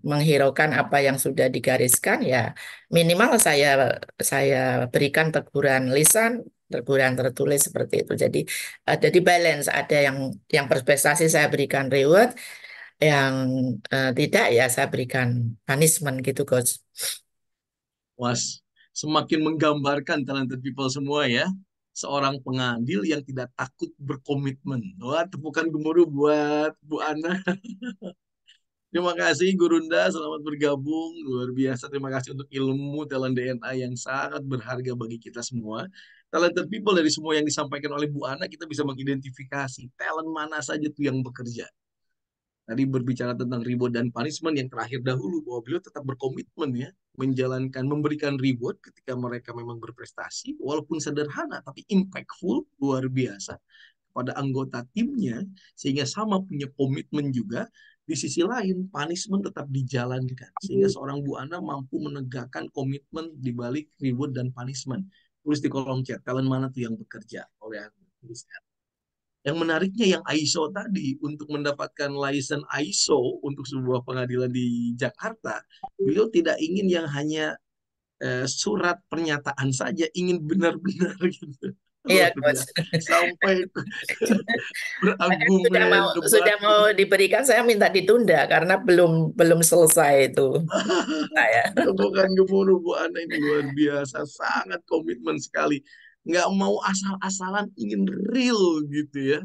Speaker 6: menghiraukan apa yang sudah digariskan, ya minimal saya berikan teguran lisan, teguran tertulis seperti itu. Jadi ada di balance, ada yang berprestasi saya berikan reward, yang tidak ya saya berikan punishment gitu, Coach.
Speaker 5: Was, semakin menggambarkan talented people semua ya. Seorang pengadil yang tidak takut berkomitmen. Wah, tepukan gemuruh buat Bu Ana. Terima kasih Gurunda, selamat bergabung. Luar biasa, terima kasih untuk ilmu talent DNA yang sangat berharga bagi kita semua. Talented people dari semua yang disampaikan oleh Bu Ana, kita bisa mengidentifikasi talent mana saja tuh yang bekerja. Tadi berbicara tentang reward dan punishment yang terakhir dahulu, bahwa beliau tetap berkomitmen ya, menjalankan, memberikan reward ketika mereka memang berprestasi, walaupun sederhana, tapi impactful, luar biasa pada anggota timnya, sehingga sama punya komitmen juga. Di sisi lain, punishment tetap dijalankan, sehingga seorang Bu Ana mampu menegakkan komitmen di balik reward dan punishment. Tulis di kolom chat, kalian mana tuh yang bekerja oleh Anda. Yang menariknya yang ISO tadi, untuk mendapatkan license ISO untuk sebuah pengadilan di Jakarta, beliau tidak ingin yang hanya surat pernyataan saja, ingin benar-benar gitu.
Speaker 6: Iya,
Speaker 5: Luar
Speaker 6: Coach.
Speaker 5: biasa. Sampai
Speaker 6: Bahkan sudah
Speaker 5: berargumen,
Speaker 6: mau
Speaker 5: debat.
Speaker 6: sudah mau diberikan, saya minta ditunda karena belum belum selesai itu saya.
Speaker 5: Bukan gemuruh Bu Ana, ini luar biasa, sangat komitmen sekali. Nggak mau asal-asalan, ingin real gitu ya.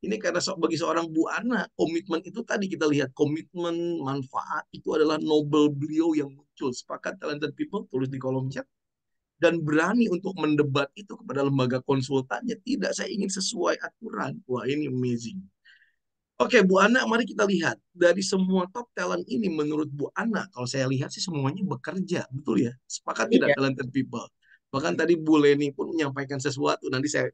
Speaker 5: Ini karena bagi seorang Bu Ana, komitmen itu tadi kita lihat, komitmen, manfaat, itu adalah noble beliau yang muncul. Sepakat talented people, tulis di kolom chat. Dan berani untuk mendebat itu kepada lembaga konsultannya. Tidak, saya ingin sesuai aturan. Wah, ini amazing. Oke, Bu Ana, mari kita lihat. Dari semua top talent ini, menurut Bu Ana, kalau saya lihat sih semuanya bekerja. Betul ya? Sepakat tidak
Speaker 6: Iya.
Speaker 5: talented people? Bahkan tadi Bu Leni pun menyampaikan sesuatu. Nanti saya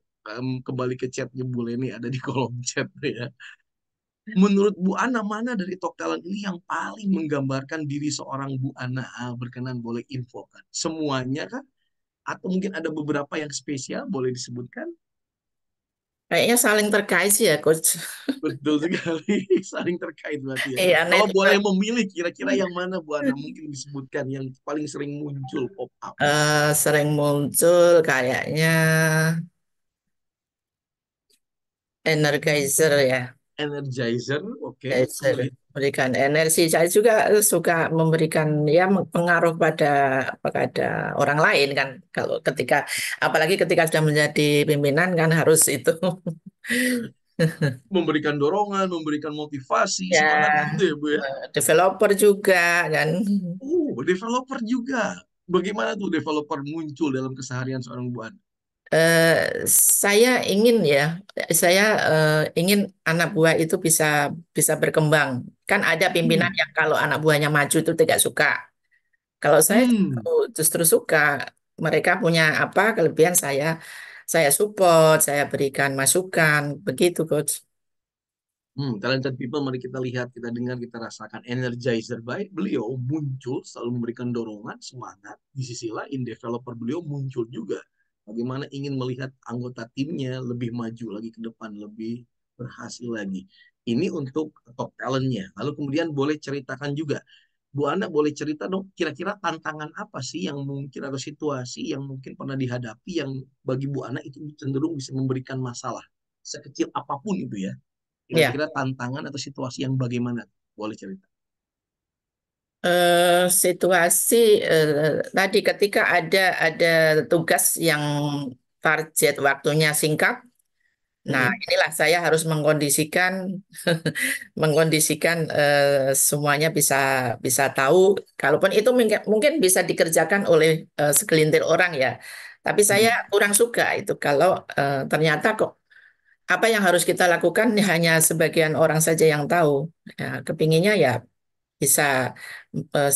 Speaker 5: kembali ke chatnya Bu Leni, ada di kolom chat ya. Menurut Bu Ana, mana dari top talent ini yang paling menggambarkan diri seorang Bu Ana? Berkenan boleh infokan. Semuanya kah? Atau mungkin ada beberapa yang spesial boleh disebutkan?
Speaker 6: Kayaknya saling terkait sih ya, Coach.
Speaker 5: Betul sekali, saling terkait berarti ya.
Speaker 6: Iya,
Speaker 5: Kalau boleh
Speaker 6: netral.
Speaker 5: memilih, kira-kira yang mana Bu Ana mungkin disebutkan yang paling sering muncul pop up?
Speaker 6: Sering muncul kayaknya energizer ya.
Speaker 5: Energizer, oke,
Speaker 6: Energizer.
Speaker 5: kemudian
Speaker 6: Memberikan energi. Saya juga suka memberikan ya pengaruh pada orang lain kan. Kalau ketika apalagi ketika sudah menjadi pimpinan kan harus itu.
Speaker 5: memberikan dorongan, memberikan motivasi, semangat
Speaker 6: Ya,
Speaker 5: gitu ya Bu ya.
Speaker 6: developer juga kan.
Speaker 5: Developer juga. Bagaimana tuh developer muncul dalam keseharian seorang Bu Ana?
Speaker 6: Eh, saya ingin ya, saya ingin anak buah itu bisa bisa berkembang. Kan ada pimpinan
Speaker 5: Hmm.
Speaker 6: yang kalau anak buahnya maju itu tidak suka. Kalau saya
Speaker 5: Hmm.
Speaker 6: justru suka. Mereka punya apa kelebihan saya support, saya berikan masukan, begitu Coach.
Speaker 5: Talented people, mari kita lihat, kita dengar, kita rasakan. Energizer baik, beliau muncul selalu memberikan dorongan, semangat. Di sisi lain, developer beliau muncul juga. Bagaimana ingin melihat anggota timnya lebih maju lagi ke depan, lebih berhasil lagi. Ini untuk top talentnya. Lalu kemudian boleh ceritakan juga, Bu Ana boleh cerita dong, kira-kira tantangan apa sih yang mungkin atau situasi yang mungkin pernah dihadapi yang bagi Bu Ana itu cenderung bisa memberikan masalah. Sekecil apapun itu ya.
Speaker 6: Ya,
Speaker 5: Kira-kira tantangan atau situasi yang bagaimana? Boleh cerita.
Speaker 6: situasi tadi ketika ada tugas yang target waktunya singkat. Nah,
Speaker 5: Mm-mm.
Speaker 6: inilah saya harus mengkondisikan mengkondisikan semuanya bisa bisa tahu. Kalaupun itu mungkin bisa dikerjakan oleh segelintir orang ya. Tapi saya
Speaker 5: Mm.
Speaker 6: kurang suka itu kalau ternyata kok apa yang harus kita lakukan hanya sebagian orang saja yang tahu. Ya, kepinginnya ya bisa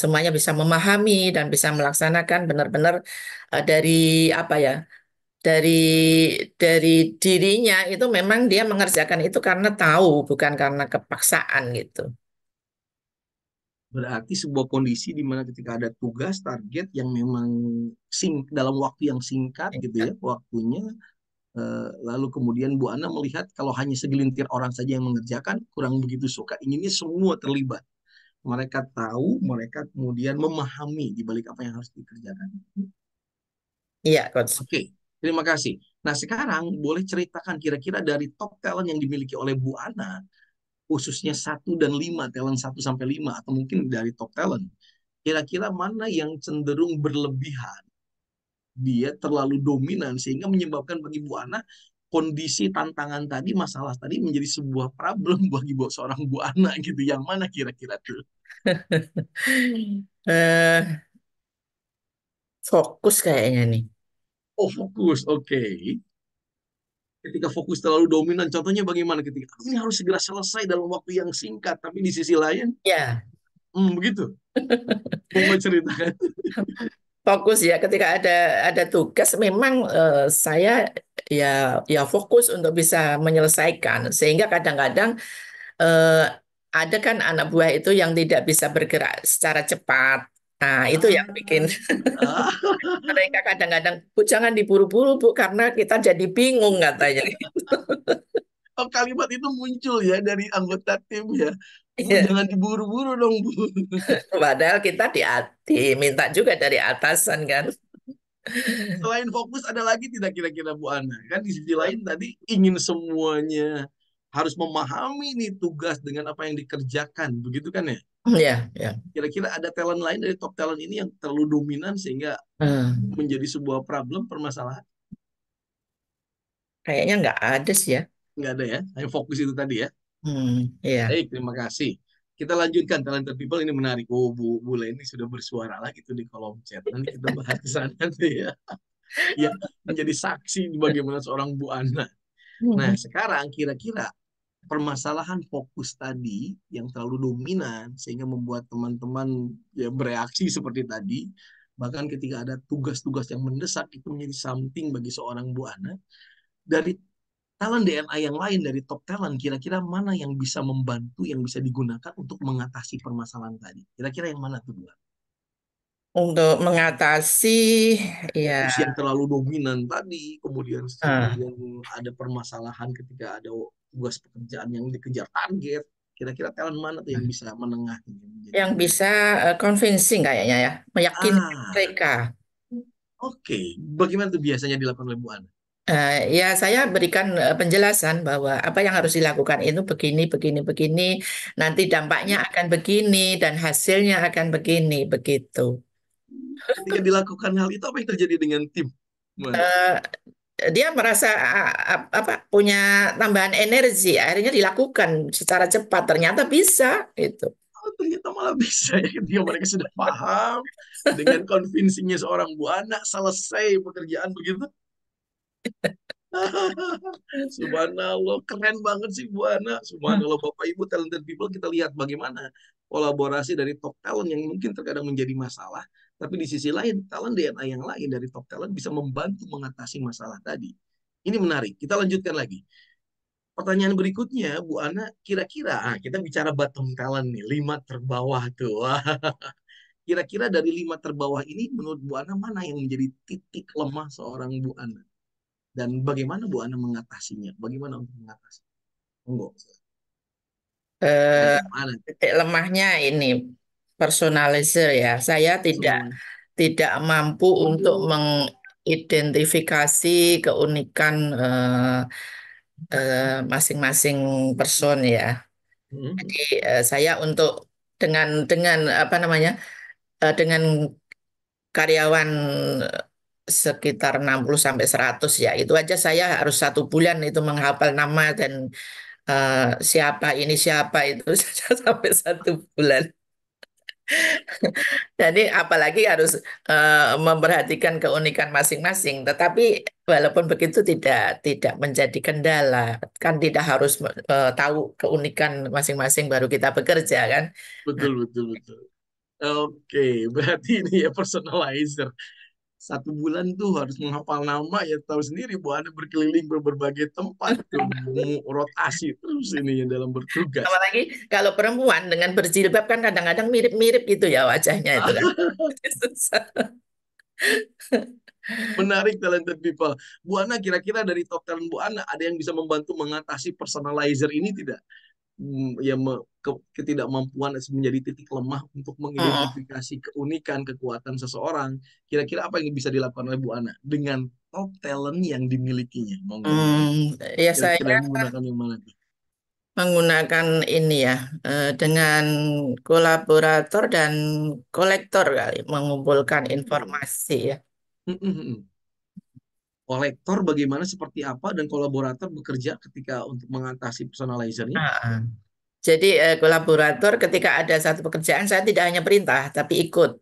Speaker 6: semuanya bisa memahami dan bisa melaksanakan benar-benar dari apa ya dari dari dirinya itu memang dia mengerjakan itu karena tahu bukan karena kepaksaan gitu.
Speaker 5: Berarti sebuah kondisi di mana ketika ada tugas, target yang memang dalam waktu yang singkat gitu ya, waktunya, lalu kemudian Bu Ana melihat kalau hanya segelintir orang saja yang mengerjakan, kurang begitu suka, inginnya semua terlibat. Mereka tahu, mereka kemudian memahami di balik apa yang harus dikerjakan.
Speaker 6: Iya, Coach.
Speaker 5: Oke, terima kasih. Nah, sekarang boleh ceritakan kira-kira dari top talent yang dimiliki oleh Bu Ana, khususnya 1 dan 5, talent 1 sampai 5, atau mungkin dari top talent, kira-kira mana yang cenderung berlebihan, dia terlalu dominan sehingga menyebabkan bagi Bu Ana kondisi tantangan tadi, masalah tadi menjadi sebuah problem bagi seorang Bu Ana gitu. Yang mana kira-kira tuh?
Speaker 6: eh Fokus kayaknya nih.
Speaker 5: Oh, fokus, oke. Ketika fokus terlalu dominan, contohnya bagaimana ketika ini harus segera selesai dalam waktu yang singkat, tapi di sisi lain,
Speaker 6: Ya,
Speaker 5: begitu. Mau ceritakan?
Speaker 6: fokus ya ketika ada tugas memang saya ya ya fokus untuk bisa menyelesaikan sehingga kadang-kadang eh, ada kan anak buah itu yang tidak bisa bergerak secara cepat. Nah, itu yang bikin
Speaker 5: Ah, ah.
Speaker 6: mereka kadang-kadang, Bu, jangan diburu-buru, Bu, karena kita jadi bingung katanya.
Speaker 5: Oh, kalimat itu muncul ya dari anggota tim ya. Bu,
Speaker 6: Iya.
Speaker 5: jangan diburu-buru dong, Bu.
Speaker 6: Padahal kita diminta juga dari atasan kan.
Speaker 5: Selain fokus, ada lagi tidak kira-kira Bu Ana? Kan di sisi lain tadi ingin semuanya harus memahami nih tugas dengan apa yang dikerjakan, begitu kan ya?
Speaker 6: Ya, ya.
Speaker 5: Kira-kira ada talent lain dari top talent ini yang terlalu dominan sehingga
Speaker 6: Hmm,
Speaker 5: menjadi sebuah problem, permasalahan?
Speaker 6: Kayaknya nggak ada sih ya.
Speaker 5: Nggak ada ya, hanya fokus itu tadi ya.
Speaker 6: Iya.
Speaker 5: Baik, terima kasih. Kita lanjutkan talented people, ini menarik. Oh, Bu Leni sudah bersuara lagi tuh di kolom chat. Nanti kita bahas ke sana nanti ya. Ya, menjadi saksi bagaimana seorang Bu Ana. Nah,
Speaker 6: Hmm.
Speaker 5: sekarang kira-kira permasalahan fokus tadi yang terlalu dominan sehingga membuat teman-teman ya bereaksi seperti tadi. Bahkan ketika ada tugas-tugas yang mendesak itu menjadi something bagi seorang Bu Ana. Dari talent DNA yang lain dari top talent, kira-kira mana yang bisa membantu, yang bisa digunakan untuk mengatasi permasalahan tadi? Kira-kira yang mana tuh, Bu?
Speaker 6: Untuk mengatasi, ya,
Speaker 5: Fokus yang terlalu dominan tadi, kemudian
Speaker 6: eh,
Speaker 5: kemudian ada permasalahan ketika ada tugas pekerjaan yang dikejar target. Kira-kira talent mana tuh yang bisa menengah ini menjadi
Speaker 6: yang
Speaker 5: lebih
Speaker 6: bisa convincing kayaknya ya, meyakinkan
Speaker 5: ah
Speaker 6: mereka.
Speaker 5: oke. Bagaimana tuh biasanya dilakukan oleh Bu Ana?
Speaker 6: Ya, saya berikan penjelasan bahwa apa yang harus dilakukan itu begini, begini, begini, nanti dampaknya akan begini dan hasilnya akan begini, begitu.
Speaker 5: Ketika dilakukan hal itu, apa yang terjadi dengan tim, Bu Ana?
Speaker 6: Eh, Dia merasa apa punya tambahan energi, akhirnya dilakukan secara cepat. Ternyata bisa, itu.
Speaker 5: Oh, ternyata malah bisa ya ketika mereka sudah paham dengan convincingnya seorang Bu Ana, selesai pekerjaan begitu. Subhanallah, keren banget sih Bu Ana. Subhanallah, Bapak Ibu talented people, kita lihat bagaimana kolaborasi dari top talent yang mungkin terkadang menjadi masalah, tapi di sisi lain talent DNA yang lain dari top talent bisa membantu mengatasi masalah tadi. Ini menarik. Kita lanjutkan lagi. Pertanyaan berikutnya, Bu Ana, kira-kira kita bicara bottom talent nih, 5 terbawah tuh. Wah, kira-kira dari 5 terbawah ini, menurut Bu Ana mana yang menjadi titik lemah seorang Bu Ana? Dan bagaimana Bu Ana mengatasinya? Bagaimana untuk mengatasi? Monggo.
Speaker 6: Eh,
Speaker 5: Yang mana?
Speaker 6: Titik lemahnya ini personalizer ya. Saya tidak
Speaker 5: Personal.
Speaker 6: tidak mampu untuk mengidentifikasi keunikan masing-masing person ya. Jadi
Speaker 5: Hmm.
Speaker 6: saya untuk dengan apa namanya dengan karyawan sekitar 60 sampai 100 ya. Itu aja saya harus 1 bulan itu menghafal nama dan eh, siapa itu saja sampai 1 bulan. Jadi apalagi harus memperhatikan keunikan masing-masing. Tetapi walaupun begitu tidak menjadi kendala. Kan tidak harus tahu keunikan masing-masing baru kita bekerja kan. Nah,
Speaker 5: Betul, betul, betul. Oke, berarti ini ya personalizer. 1 bulan tuh harus menghafal nama, ya tahu sendiri Bu Ana berkeliling berbagai tempat tuh, rotasi terus ini ya dalam bertugas.
Speaker 6: apalagi kalau perempuan dengan berjilbab kan kadang-kadang mirip-mirip gitu ya wajahnya itu kan. Susah.
Speaker 5: Menarik talented people. Bu Ana, kira-kira dari top talent Bu Ana ada yang bisa membantu mengatasi personalizer ini tidak? Ya ketidakmampuan menjadi titik lemah untuk
Speaker 6: Mm.
Speaker 5: mengidentifikasi keunikan kekuatan seseorang. Kira-kira apa yang bisa dilakukan oleh Bu Ana dengan top talent yang dimilikinya? Monggo Bu Ana.
Speaker 6: Ya
Speaker 5: Kira-kira
Speaker 6: saya
Speaker 5: menggunakan yang mana tuh?
Speaker 6: menggunakan ini ya dengan kolaborator dan kolektor kali mengumpulkan
Speaker 5: Hmm.
Speaker 6: informasi ya.
Speaker 5: Kolektor bagaimana, seperti apa, dan kolaborator bekerja ketika untuk mengatasi personalizernya?
Speaker 6: Ah. Jadi kolaborator ketika ada satu pekerjaan saya tidak hanya perintah tapi ikut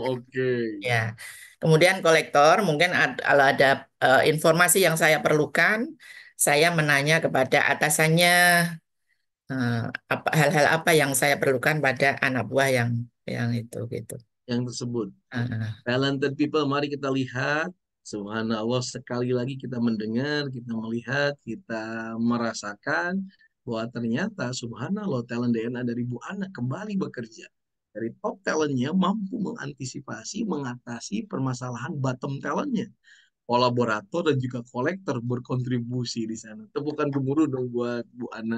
Speaker 5: Oke.
Speaker 6: ya. Kemudian kolektor mungkin kalau ada informasi yang saya perlukan, saya menanya kepada atasannya eh, hal-hal apa yang saya perlukan pada anak buah yang itu gitu.
Speaker 5: Yang tersebut.
Speaker 6: Ah,
Speaker 5: Talented people, mari kita lihat. Subhanallah, sekali lagi kita mendengar, kita melihat, kita merasakan bahwa ternyata subhanallah talent DNA dari Bu Ana kembali bekerja. Dari top talentnya mampu mengantisipasi, mengatasi permasalahan bottom talentnya. Kolaborator dan juga kolektor berkontribusi di sana. Tepukan gemuruh dong buat Bu Ana.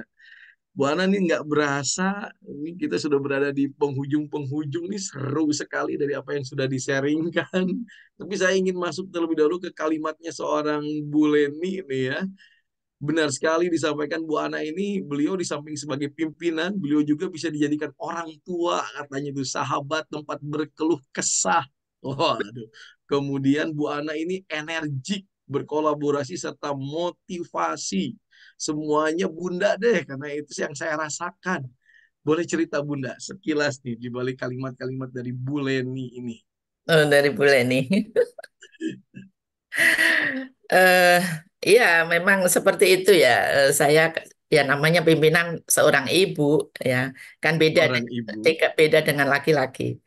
Speaker 5: Bu Ana, nih nggak berasa, ini kita sudah berada di penghujung-penghujung nih, seru sekali dari apa yang sudah disaringkan. Tapi saya ingin masuk terlebih dahulu ke kalimatnya seorang Bu Leni nih ya. Benar sekali disampaikan Bu Ana ini, beliau di samping sebagai pimpinan, beliau juga bisa dijadikan orang tua, katanya itu sahabat tempat berkeluh kesah. Waduh. Kemudian Bu Ana ini energik, berkolaborasi serta motivasi. Semuanya Bunda deh, karena itu yang saya rasakan. Boleh cerita Bunda sekilas nih di balik kalimat-kalimat dari Bu Leni ini.
Speaker 6: dari bulan ini. eh Iya, memang seperti itu ya. Saya ya namanya pimpinan seorang ibu ya, kan
Speaker 5: Seorang ibu.
Speaker 6: beda dengan laki-laki.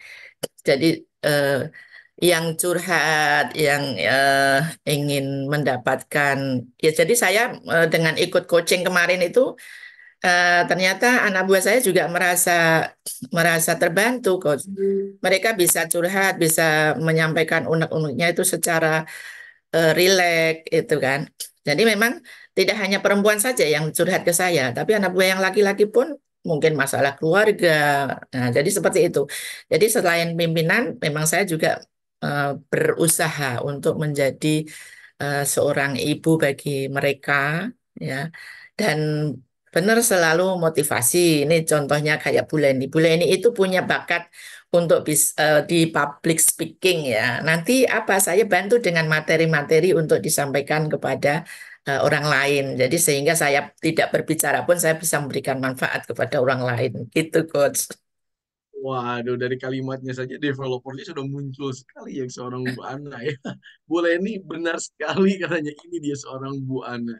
Speaker 6: Jadi eh, yang curhat, yang ingin mendapatkan, ya jadi saya dengan ikut coaching kemarin itu ternyata anak buah saya juga merasa terbantu, Coach. Mereka bisa curhat, bisa menyampaikan unek-uneknya itu secara rileks itu kan. Jadi memang tidak hanya perempuan saja yang curhat ke saya, tapi anak buah yang laki-laki pun mungkin masalah keluarga. Nah, jadi seperti itu. Jadi selain pimpinan, memang saya juga berusaha untuk menjadi seorang ibu bagi mereka, ya. Dan benar selalu motivasi. Ini contohnya kayak Bu Leni. Bu Leni itu punya bakat untuk di public speaking ya. Nanti apa saya bantu dengan materi-materi untuk disampaikan kepada orang lain. Jadi sehingga saya tidak berbicara pun saya bisa memberikan manfaat kepada orang lain. Gitu, Coach.
Speaker 5: Waduh, dari kalimatnya saja developernya sudah muncul sekali yang seorang Bu Ana ya. Boleh ini benar sekali katanya ini dia seorang Bu Ana.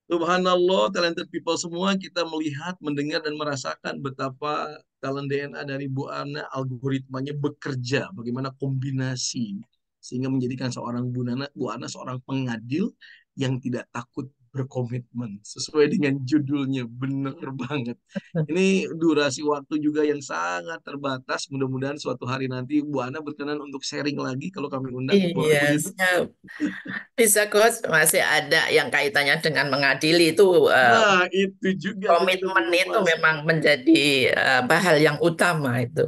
Speaker 5: Subhanallah, talented people semua kita melihat, mendengar, dan merasakan betapa talent DNA dari Bu Ana, algoritmanya bekerja, bagaimana kombinasi, sehingga menjadikan seorang Bu Ana seorang pengadil yang tidak takut berkomitmen, sesuai dengan judulnya, bener banget. Ini durasi waktu juga yang sangat terbatas, mudah-mudahan suatu hari nanti Bu Ana berkenan untuk sharing lagi kalau kami undang, boleh
Speaker 6: Iya,
Speaker 5: begitu?
Speaker 6: siap. Bisa, Coach. Masih ada yang kaitannya dengan mengadili itu
Speaker 5: Nah, itu juga tuh kita
Speaker 6: komitmen
Speaker 5: belum
Speaker 6: itu
Speaker 5: masuk.
Speaker 6: memang menjadi hal yang utama itu.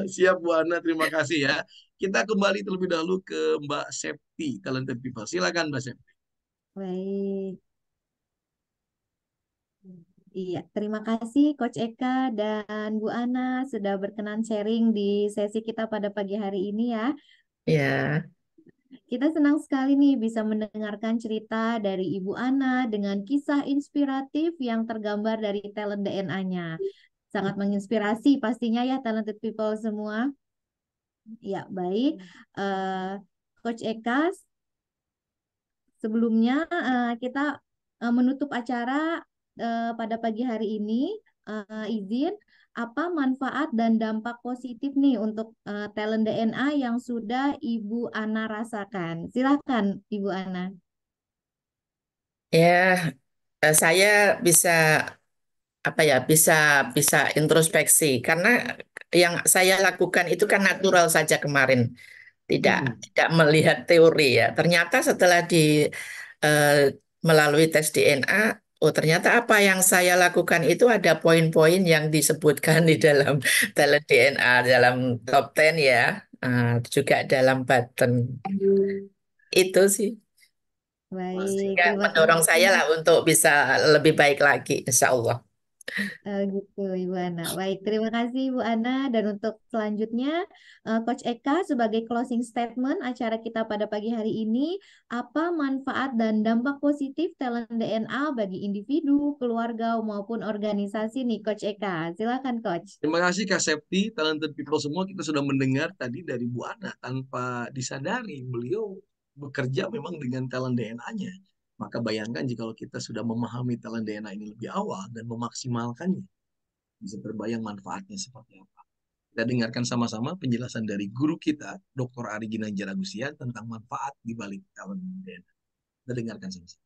Speaker 5: Siap Bu Ana, terima kasih ya. Kita kembali terlebih dahulu ke Mbak Septi, Talented People. Silakan Mbak Septi.
Speaker 3: Baik. Iya, terima kasih Coach Eka dan Bu Ana sudah berkenan sharing di sesi kita pada pagi hari ini ya.
Speaker 6: Ya,
Speaker 3: Kita senang sekali nih bisa mendengarkan cerita dari Ibu Ana dengan kisah inspiratif yang tergambar dari talent DNA-nya. Sangat menginspirasi pastinya ya talented people semua. Ya, baik. Eh, Coach Eka, sebelumnya kita menutup acara pada pagi hari ini. Izin, apa manfaat dan dampak positif nih untuk talent DNA yang sudah Ibu Ana rasakan? Silahkan, Ibu Ana.
Speaker 6: ya, saya bisa apa ya, bisa introspeksi karena yang saya lakukan itu kan natural saja kemarin, tidak
Speaker 5: Mm-mm.
Speaker 6: tidak melihat teori ya. Ternyata setelah eh, melalui tes DNA, oh ternyata apa yang saya lakukan itu ada poin-poin yang disebutkan di dalam talent DNA dalam top 10 ya, juga dalam button itu sih.
Speaker 3: Baik,
Speaker 6: Sehingga
Speaker 3: terima
Speaker 6: mendorong saya
Speaker 3: kasih.
Speaker 6: lah untuk bisa lebih baik lagi, insya Allah.
Speaker 3: Gitu, Ibu Ana. Baik, terima kasih Ibu Ana. Dan untuk selanjutnya, Coach Eka sebagai closing statement acara kita pada pagi hari ini, apa manfaat dan dampak positif talent DNA bagi individu, keluarga, maupun organisasi nih, Coach Eka? Silakan, Coach.
Speaker 5: Terima kasih Kak Septi, Talented People semua. Kita sudah mendengar tadi dari Bu Ana tanpa disadari beliau bekerja memang dengan talent DNA-nya. Maka bayangkan jika kita sudah memahami talent DNA ini lebih awal dan memaksimalkannya, bisa terbayang manfaatnya seperti apa. Kita dengarkan sama-sama penjelasan dari guru kita, Dr. Ari Ginanjar Agustian, tentang manfaat di balik talent DNA. Kita dengarkan sama-sama.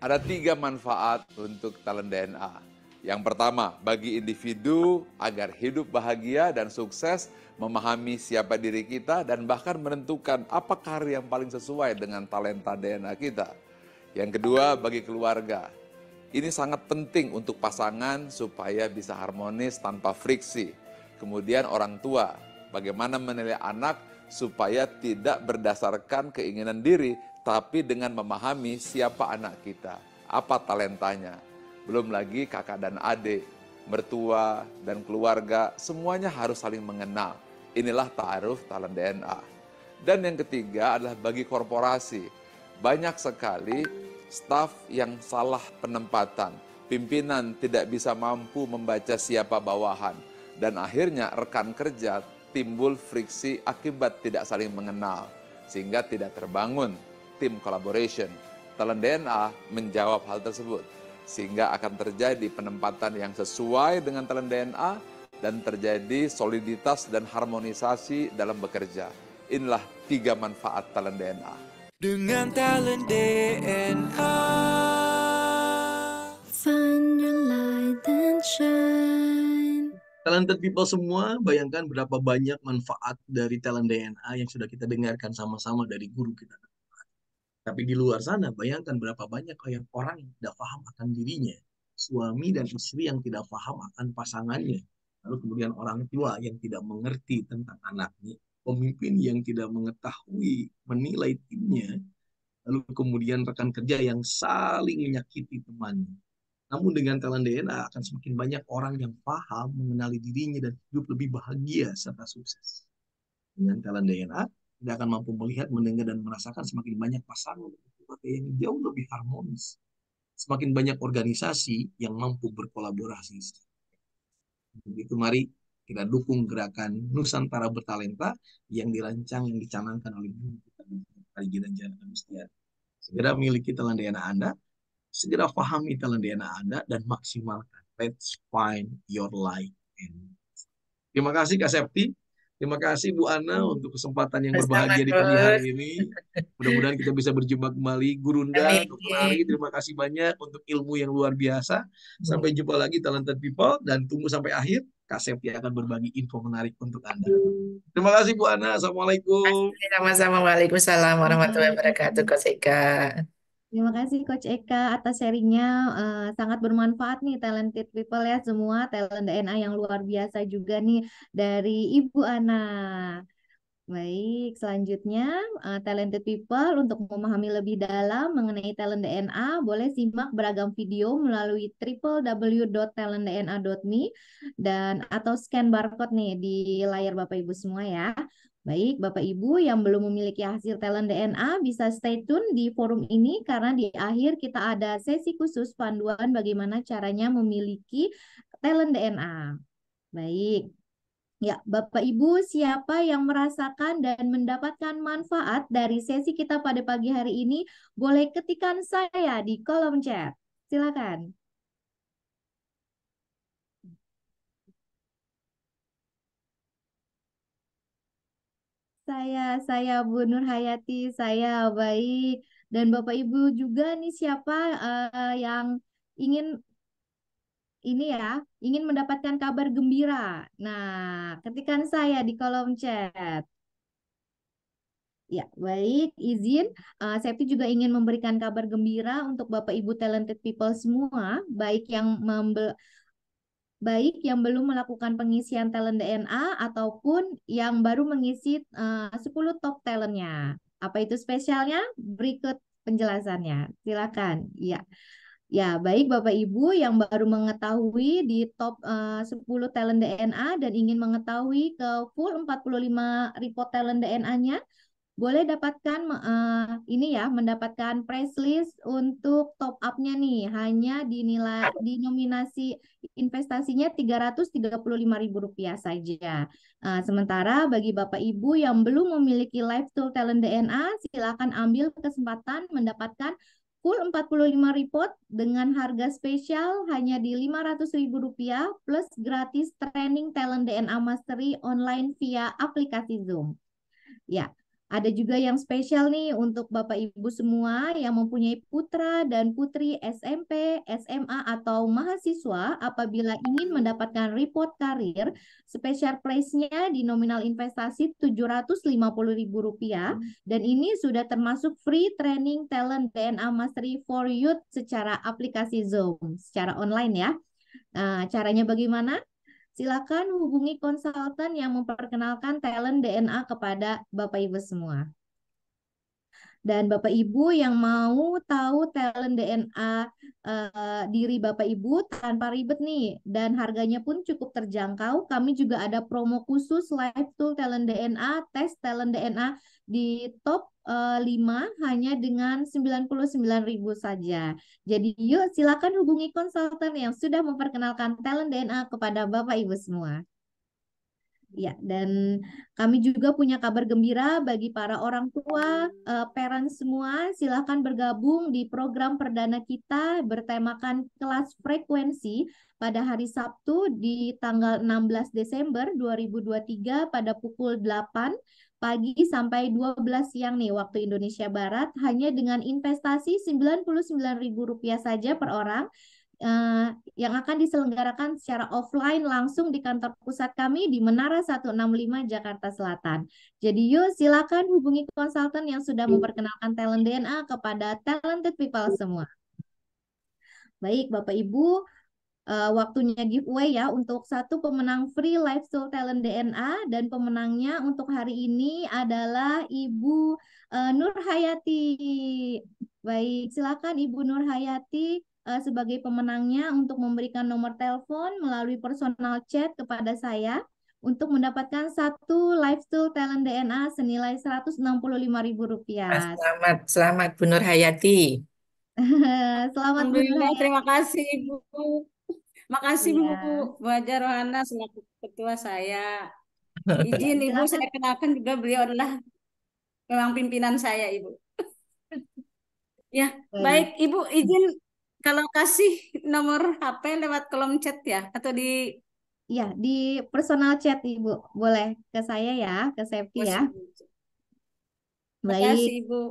Speaker 4: Ada 3 manfaat untuk talent DNA. Yang pertama, bagi individu agar hidup bahagia dan sukses, memahami siapa diri kita dan bahkan menentukan apa karir yang paling sesuai dengan talenta DNA kita. Yang kedua, bagi keluarga. Ini sangat penting untuk pasangan supaya bisa harmonis tanpa friksi. Kemudian orang tua, bagaimana menilai anak supaya tidak berdasarkan keinginan diri, tapi dengan memahami siapa anak kita, apa talentanya. Belum lagi kakak dan adik, mertua dan keluarga, semuanya harus saling mengenal. Inilah ta'aruf talent DNA. Dan yang ketiga adalah bagi korporasi. Banyak sekali staf yang salah penempatan, pimpinan tidak bisa mampu membaca siapa bawahan, dan akhirnya rekan kerja timbul friksi akibat tidak saling mengenal, sehingga tidak terbangun tim collaboration. Talent DNA menjawab hal tersebut, sehingga akan terjadi penempatan yang sesuai dengan talent DNA, dan terjadi soliditas dan harmonisasi dalam bekerja. Inilah 3 manfaat talent DNA.
Speaker 1: Dengan talent DNA.
Speaker 2: Find your light and shine.
Speaker 5: Talented people semua, bayangkan berapa banyak manfaat dari talent DNA yang sudah kita dengarkan sama-sama dari guru kita. Tapi di luar sana, bayangkan berapa banyak orang yang tidak paham akan dirinya. Suami dan istri yang tidak paham akan pasangannya. Lalu kemudian orang tua yang tidak mengerti tentang anaknya. Pemimpin yang tidak mengetahui, menilai timnya. Lalu kemudian rekan kerja yang saling menyakiti temannya. Namun dengan talent DNA akan semakin banyak orang yang paham, mengenali dirinya, dan hidup lebih bahagia serta sukses. Dengan talent DNA, kita akan mampu melihat, mendengar, dan merasakan semakin banyak pasangan yang jauh lebih harmonis. Semakin banyak organisasi yang mampu berkolaborasi. Untuk itu mari kita dukung gerakan Nusantara Bertalenta yang dirancang, yang dicanangkan oleh guru kita, Regina Jana Agustiani. Segera miliki talent DNA Anda, segera pahami talent DNA Anda, dan maksimalkan. Let's find your light. Terima kasih Kak Septi. Terima kasih Bu Ana untuk kesempatan yang berbahagia di pagi hari ini. Mudah-mudahan kita bisa berjumpa kembali. Gurunda, Dr. Ari, terima kasih banyak untuk ilmu yang luar biasa. Sampai jumpa lagi talented people, dan tunggu sampai akhir. Kak Septi akan berbagi info menarik untuk Anda. Terima kasih Bu Ana. Assalamualaikum.
Speaker 6: Sama-sama. Waalaikumsalam warahmatullahi wabarakatuh, Coach Eka.
Speaker 3: Terima kasih Coach Eka atas sharingnya, sangat bermanfaat nih talented people ya semua, talent DNA yang luar biasa juga nih dari Ibu Ana. Baik, selanjutnya talented people untuk memahami lebih dalam mengenai talent DNA, boleh simak beragam video melalui www.talentdna.me dan atau scan barcode nih di layar Bapak Ibu semua ya. Baik, Bapak Ibu yang belum memiliki hasil talent DNA bisa stay tune di forum ini karena di akhir kita ada sesi khusus panduan bagaimana caranya memiliki talent DNA. Baik. Ya, Bapak Ibu, siapa yang merasakan dan mendapatkan manfaat dari sesi kita pada pagi hari ini, boleh ketikkan saya di kolom chat. Silakan. Saya Bu Nur Hayati, saya baik. Dan Bapak Ibu juga nih siapa yang ingin ingin mendapatkan kabar gembira. Nah, ketikkan saya di kolom chat. Ya, baik, izin. Septi juga ingin memberikan kabar gembira untuk Bapak Ibu talented people semua, baik yang belum melakukan pengisian talent DNA ataupun yang baru mengisi 10 top talentnya. Apa itu spesialnya? Berikut penjelasannya. Silakan. Ya. Ya, baik Bapak Ibu yang baru mengetahui di top 10 talent DNA dan ingin mengetahui ke full 45 report talent DNA-nya, boleh dapatkan mendapatkan price list untuk top up-nya nih hanya dinilai dinominasi investasinya Rp335.000 saja. Sementara bagi Bapak Ibu yang belum memiliki live tool talent DNA, silakan ambil kesempatan mendapatkan full 45 report dengan harga spesial hanya di Rp500.000 plus gratis training talent DNA Mastery online via aplikasi Zoom. Ya, ada juga yang spesial nih untuk Bapak Ibu semua yang mempunyai putra dan putri SMP, SMA, atau mahasiswa apabila ingin mendapatkan report karir, spesial price-nya di nominal investasi Rp750.000 dan ini sudah termasuk free training talent DNA Mastery for Youth secara aplikasi Zoom, secara online ya. Nah, caranya bagaimana? Silakan hubungi konsultan yang memperkenalkan talent DNA kepada Bapak Ibu semua. Dan Bapak Ibu yang mau tahu talent DNA diri Bapak Ibu tanpa ribet nih dan harganya pun cukup terjangkau, kami juga ada promo khusus live tool talent DNA, tes talent DNA di top 5 hanya dengan Rp99.000 saja. Jadi yuk silakan hubungi konsultan yang sudah memperkenalkan talent DNA kepada Bapak Ibu semua. Ya, dan kami juga punya kabar gembira bagi para orang tua, parents semua, silakan bergabung di program perdana kita bertemakan kelas frekuensi pada hari Sabtu di tanggal 16 Desember 2023 pada pukul 8 pagi sampai 12 siang nih waktu Indonesia Barat, hanya dengan investasi Rp99.000 saja per orang, yang akan diselenggarakan secara offline langsung di kantor pusat kami di Menara 165 Jakarta Selatan. Jadi yuk silakan hubungi konsultan yang sudah memperkenalkan talent DNA kepada talented people semua. Baik Bapak Ibu, waktunya giveaway ya untuk satu pemenang free Lifestyle Talent DNA, dan pemenangnya untuk hari ini adalah Ibu Nur Hayati. Baik, silakan Ibu Nur Hayati sebagai pemenangnya untuk memberikan nomor telepon melalui personal chat kepada saya untuk mendapatkan satu Lifestyle Talent DNA senilai Rp165.000.
Speaker 6: Selamat Bu Nur Hayati.
Speaker 3: Selamat Bu Nur
Speaker 7: Alhamdulillah,
Speaker 3: Hayati.
Speaker 7: terima kasih Ibu. Makasih
Speaker 3: Iya.
Speaker 7: Bu Haja Rohana selaku ketua saya. Izin Ibu,
Speaker 3: Silakan.
Speaker 7: saya kenalkan juga beliau adalah memang pimpinan saya Ibu. Ya, baik Ibu, izin kalau kasih nomor HP lewat kolom chat ya, atau di
Speaker 3: Iya, di personal chat Ibu. Boleh ke saya ya, ke Septi ya.
Speaker 7: Terima
Speaker 3: Baik.
Speaker 7: kasih Ibu.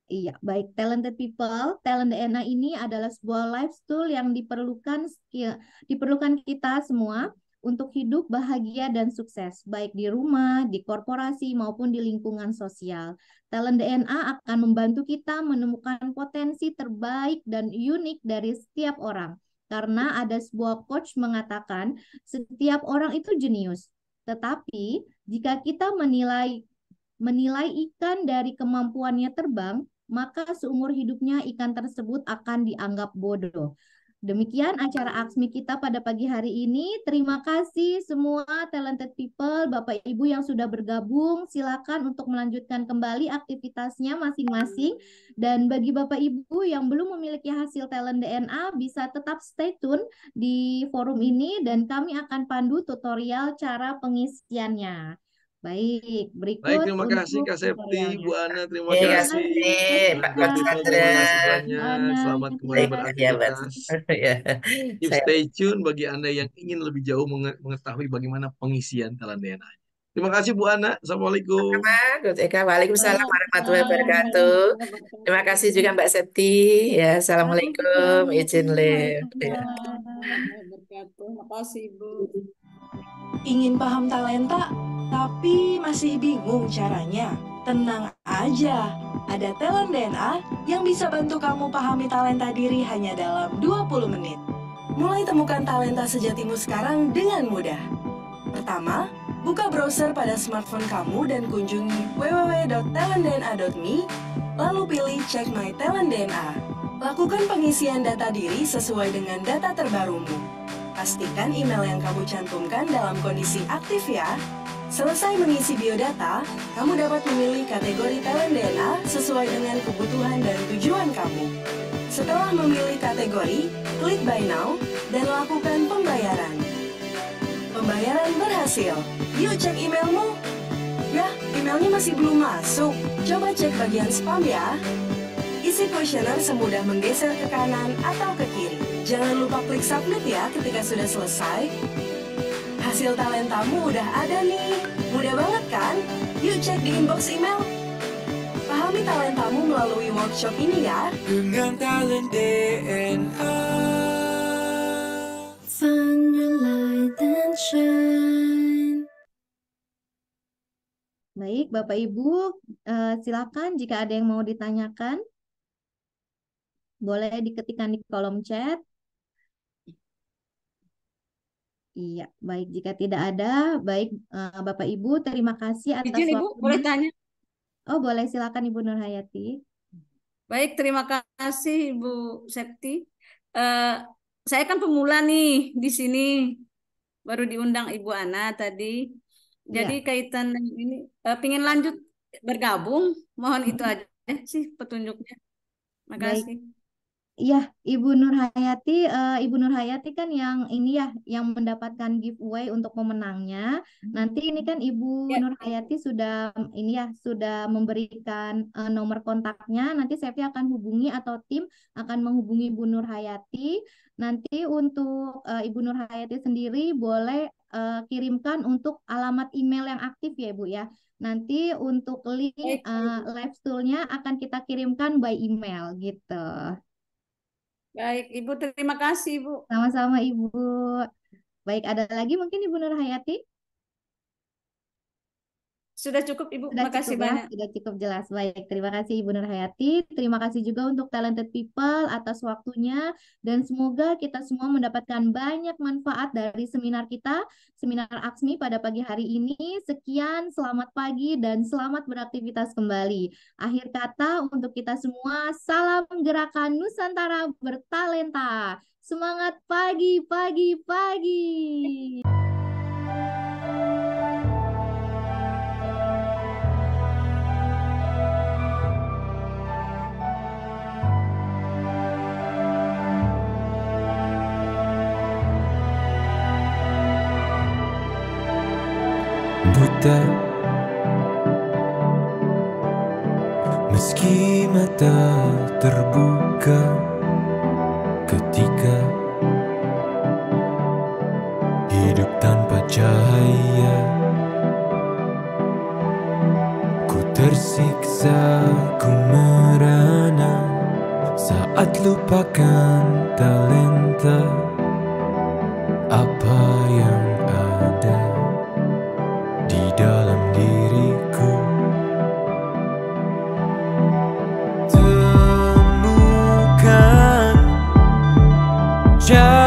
Speaker 3: Iya, baik. Talented people, talent DNA ini adalah sebuah life skill yang diperlukan kita semua untuk hidup bahagia dan sukses, baik di rumah, di korporasi, maupun di lingkungan sosial. Talent DNA akan membantu kita menemukan potensi terbaik dan unik dari setiap orang. Karena ada sebuah coach mengatakan, setiap orang itu jenius. Tetapi, jika kita menilai ikan dari kemampuannya terbang, maka seumur hidupnya ikan tersebut akan dianggap bodoh. Demikian acara Aksmi kita pada pagi hari ini. Terima kasih semua talented people, Bapak Ibu yang sudah bergabung. Silakan untuk melanjutkan kembali aktivitasnya masing-masing. Dan bagi Bapak Ibu yang belum memiliki hasil talent DNA, bisa tetap stay tune di forum ini dan kami akan pandu tutorial cara pengisiannya. Baik, berikut
Speaker 5: Baik, terima kasih
Speaker 3: untuk
Speaker 5: Kak Septi,
Speaker 3: tutorialnya.
Speaker 5: Bu Ana, terima
Speaker 6: Terima
Speaker 5: kasih.
Speaker 6: kasih Pak
Speaker 5: Talented people,
Speaker 6: Sandra.
Speaker 5: terima kasih banyak.
Speaker 3: Ana,
Speaker 5: Selamat kembali
Speaker 6: Baik,
Speaker 3: terima
Speaker 6: ya, Mbak.
Speaker 5: beraktivitas.
Speaker 6: Ya,
Speaker 5: Keep
Speaker 6: saya
Speaker 5: stay tune bagi Anda yang ingin lebih jauh mengetahui bagaimana pengisian talent DNA. Terima kasih Bu Ana. Assalamualaikum.
Speaker 6: Eka. Waalaikumsalam warahmatullahi wabarakatuh.
Speaker 7: Waalaikumsalam.
Speaker 6: Terima kasih juga Mbak Septi. Ya, assalamualaikum. Izin live. Ya.
Speaker 7: Terima kasih Ibu.
Speaker 8: Ingin paham talenta, tapi masih bingung caranya? Tenang aja, ada Talent DNA yang bisa bantu kamu pahami talenta diri hanya dalam 20 menit. Mulai temukan talenta sejatimu sekarang dengan mudah. Pertama, buka browser pada smartphone kamu dan kunjungi www.talentdna.me, lalu pilih Check My Talent DNA. Lakukan pengisian data diri sesuai dengan data terbarumu. Pastikan email yang kamu cantumkan dalam kondisi aktif ya. Selesai mengisi biodata, kamu dapat memilih kategori talent DNA sesuai dengan kebutuhan dan tujuan kamu. Setelah memilih kategori, klik Buy Now dan lakukan pembayaran. Pembayaran berhasil. Yuk cek emailmu. Ya, emailnya masih belum masuk. Coba cek bagian spam ya. Isi kuesioner semudah menggeser ke kanan atau ke kiri. Jangan lupa klik submit ya ketika sudah selesai. Hasil talentamu udah ada nih. Mudah banget kan? Yuk cek di inbox email. Pahami talentamu melalui workshop ini ya.
Speaker 1: Dengan talent DNA.
Speaker 2: Find your light and shine.
Speaker 3: Baik, Bapak Ibu, silakan jika ada yang mau ditanyakan, boleh diketikkan di kolom chat. Iya, baik. Jika tidak ada, baik Bapak Ibu, terima kasih atas
Speaker 7: Izin Ibu,
Speaker 3: waktunya.
Speaker 7: boleh tanya?
Speaker 3: Oh, boleh, silakan Ibu Nur Hayati.
Speaker 7: Baik, terima kasih Ibu Septi. Saya kan pemula nih di sini, baru diundang Ibu Ana tadi. Jadi kaitan ini, pingin lanjut bergabung, mohon itu aja sih petunjuknya. Terima
Speaker 3: Baik.
Speaker 7: kasih.
Speaker 3: Iya, Ibu Nur Hayati kan yang ini ya, yang mendapatkan giveaway untuk pemenangnya. Nanti ini kan Ibu
Speaker 7: Ya,
Speaker 3: Nur Hayati sudah ini ya, sudah memberikan nomor kontaknya. Nanti Septi akan hubungi atau tim akan menghubungi Ibu Nur Hayati. Nanti untuk Ibu Nur Hayati sendiri boleh kirimkan untuk alamat email yang aktif ya Ibu ya. Nanti untuk link
Speaker 7: baik,
Speaker 3: live tool-nya akan kita kirimkan by email gitu.
Speaker 7: baik, Ibu. Terima kasih, Ibu.
Speaker 3: Sama-sama Ibu. Baik, ada lagi mungkin Ibu Nur Hayati?
Speaker 7: Sudah cukup, Ibu.
Speaker 3: Sudah
Speaker 7: Makasih
Speaker 3: cukup ya,
Speaker 7: banyak.
Speaker 3: sudah cukup jelas. Baik, terima kasih Ibu Nur Hayati. Terima kasih juga untuk Talented People atas waktunya. Dan semoga kita semua mendapatkan banyak manfaat dari seminar kita, seminar Aksmi pada pagi hari ini. Sekian, selamat pagi dan selamat beraktivitas kembali. Akhir kata untuk kita semua, salam gerakan Nusantara bertalenta. Semangat pagi, pagi, pagi.
Speaker 1: Buta, meski mata terbuka ketika hidup tanpa cahaya, ku tersiksa, ku merana saat lupakan talenta apa yang ada di dalam diriku. Temukan jalan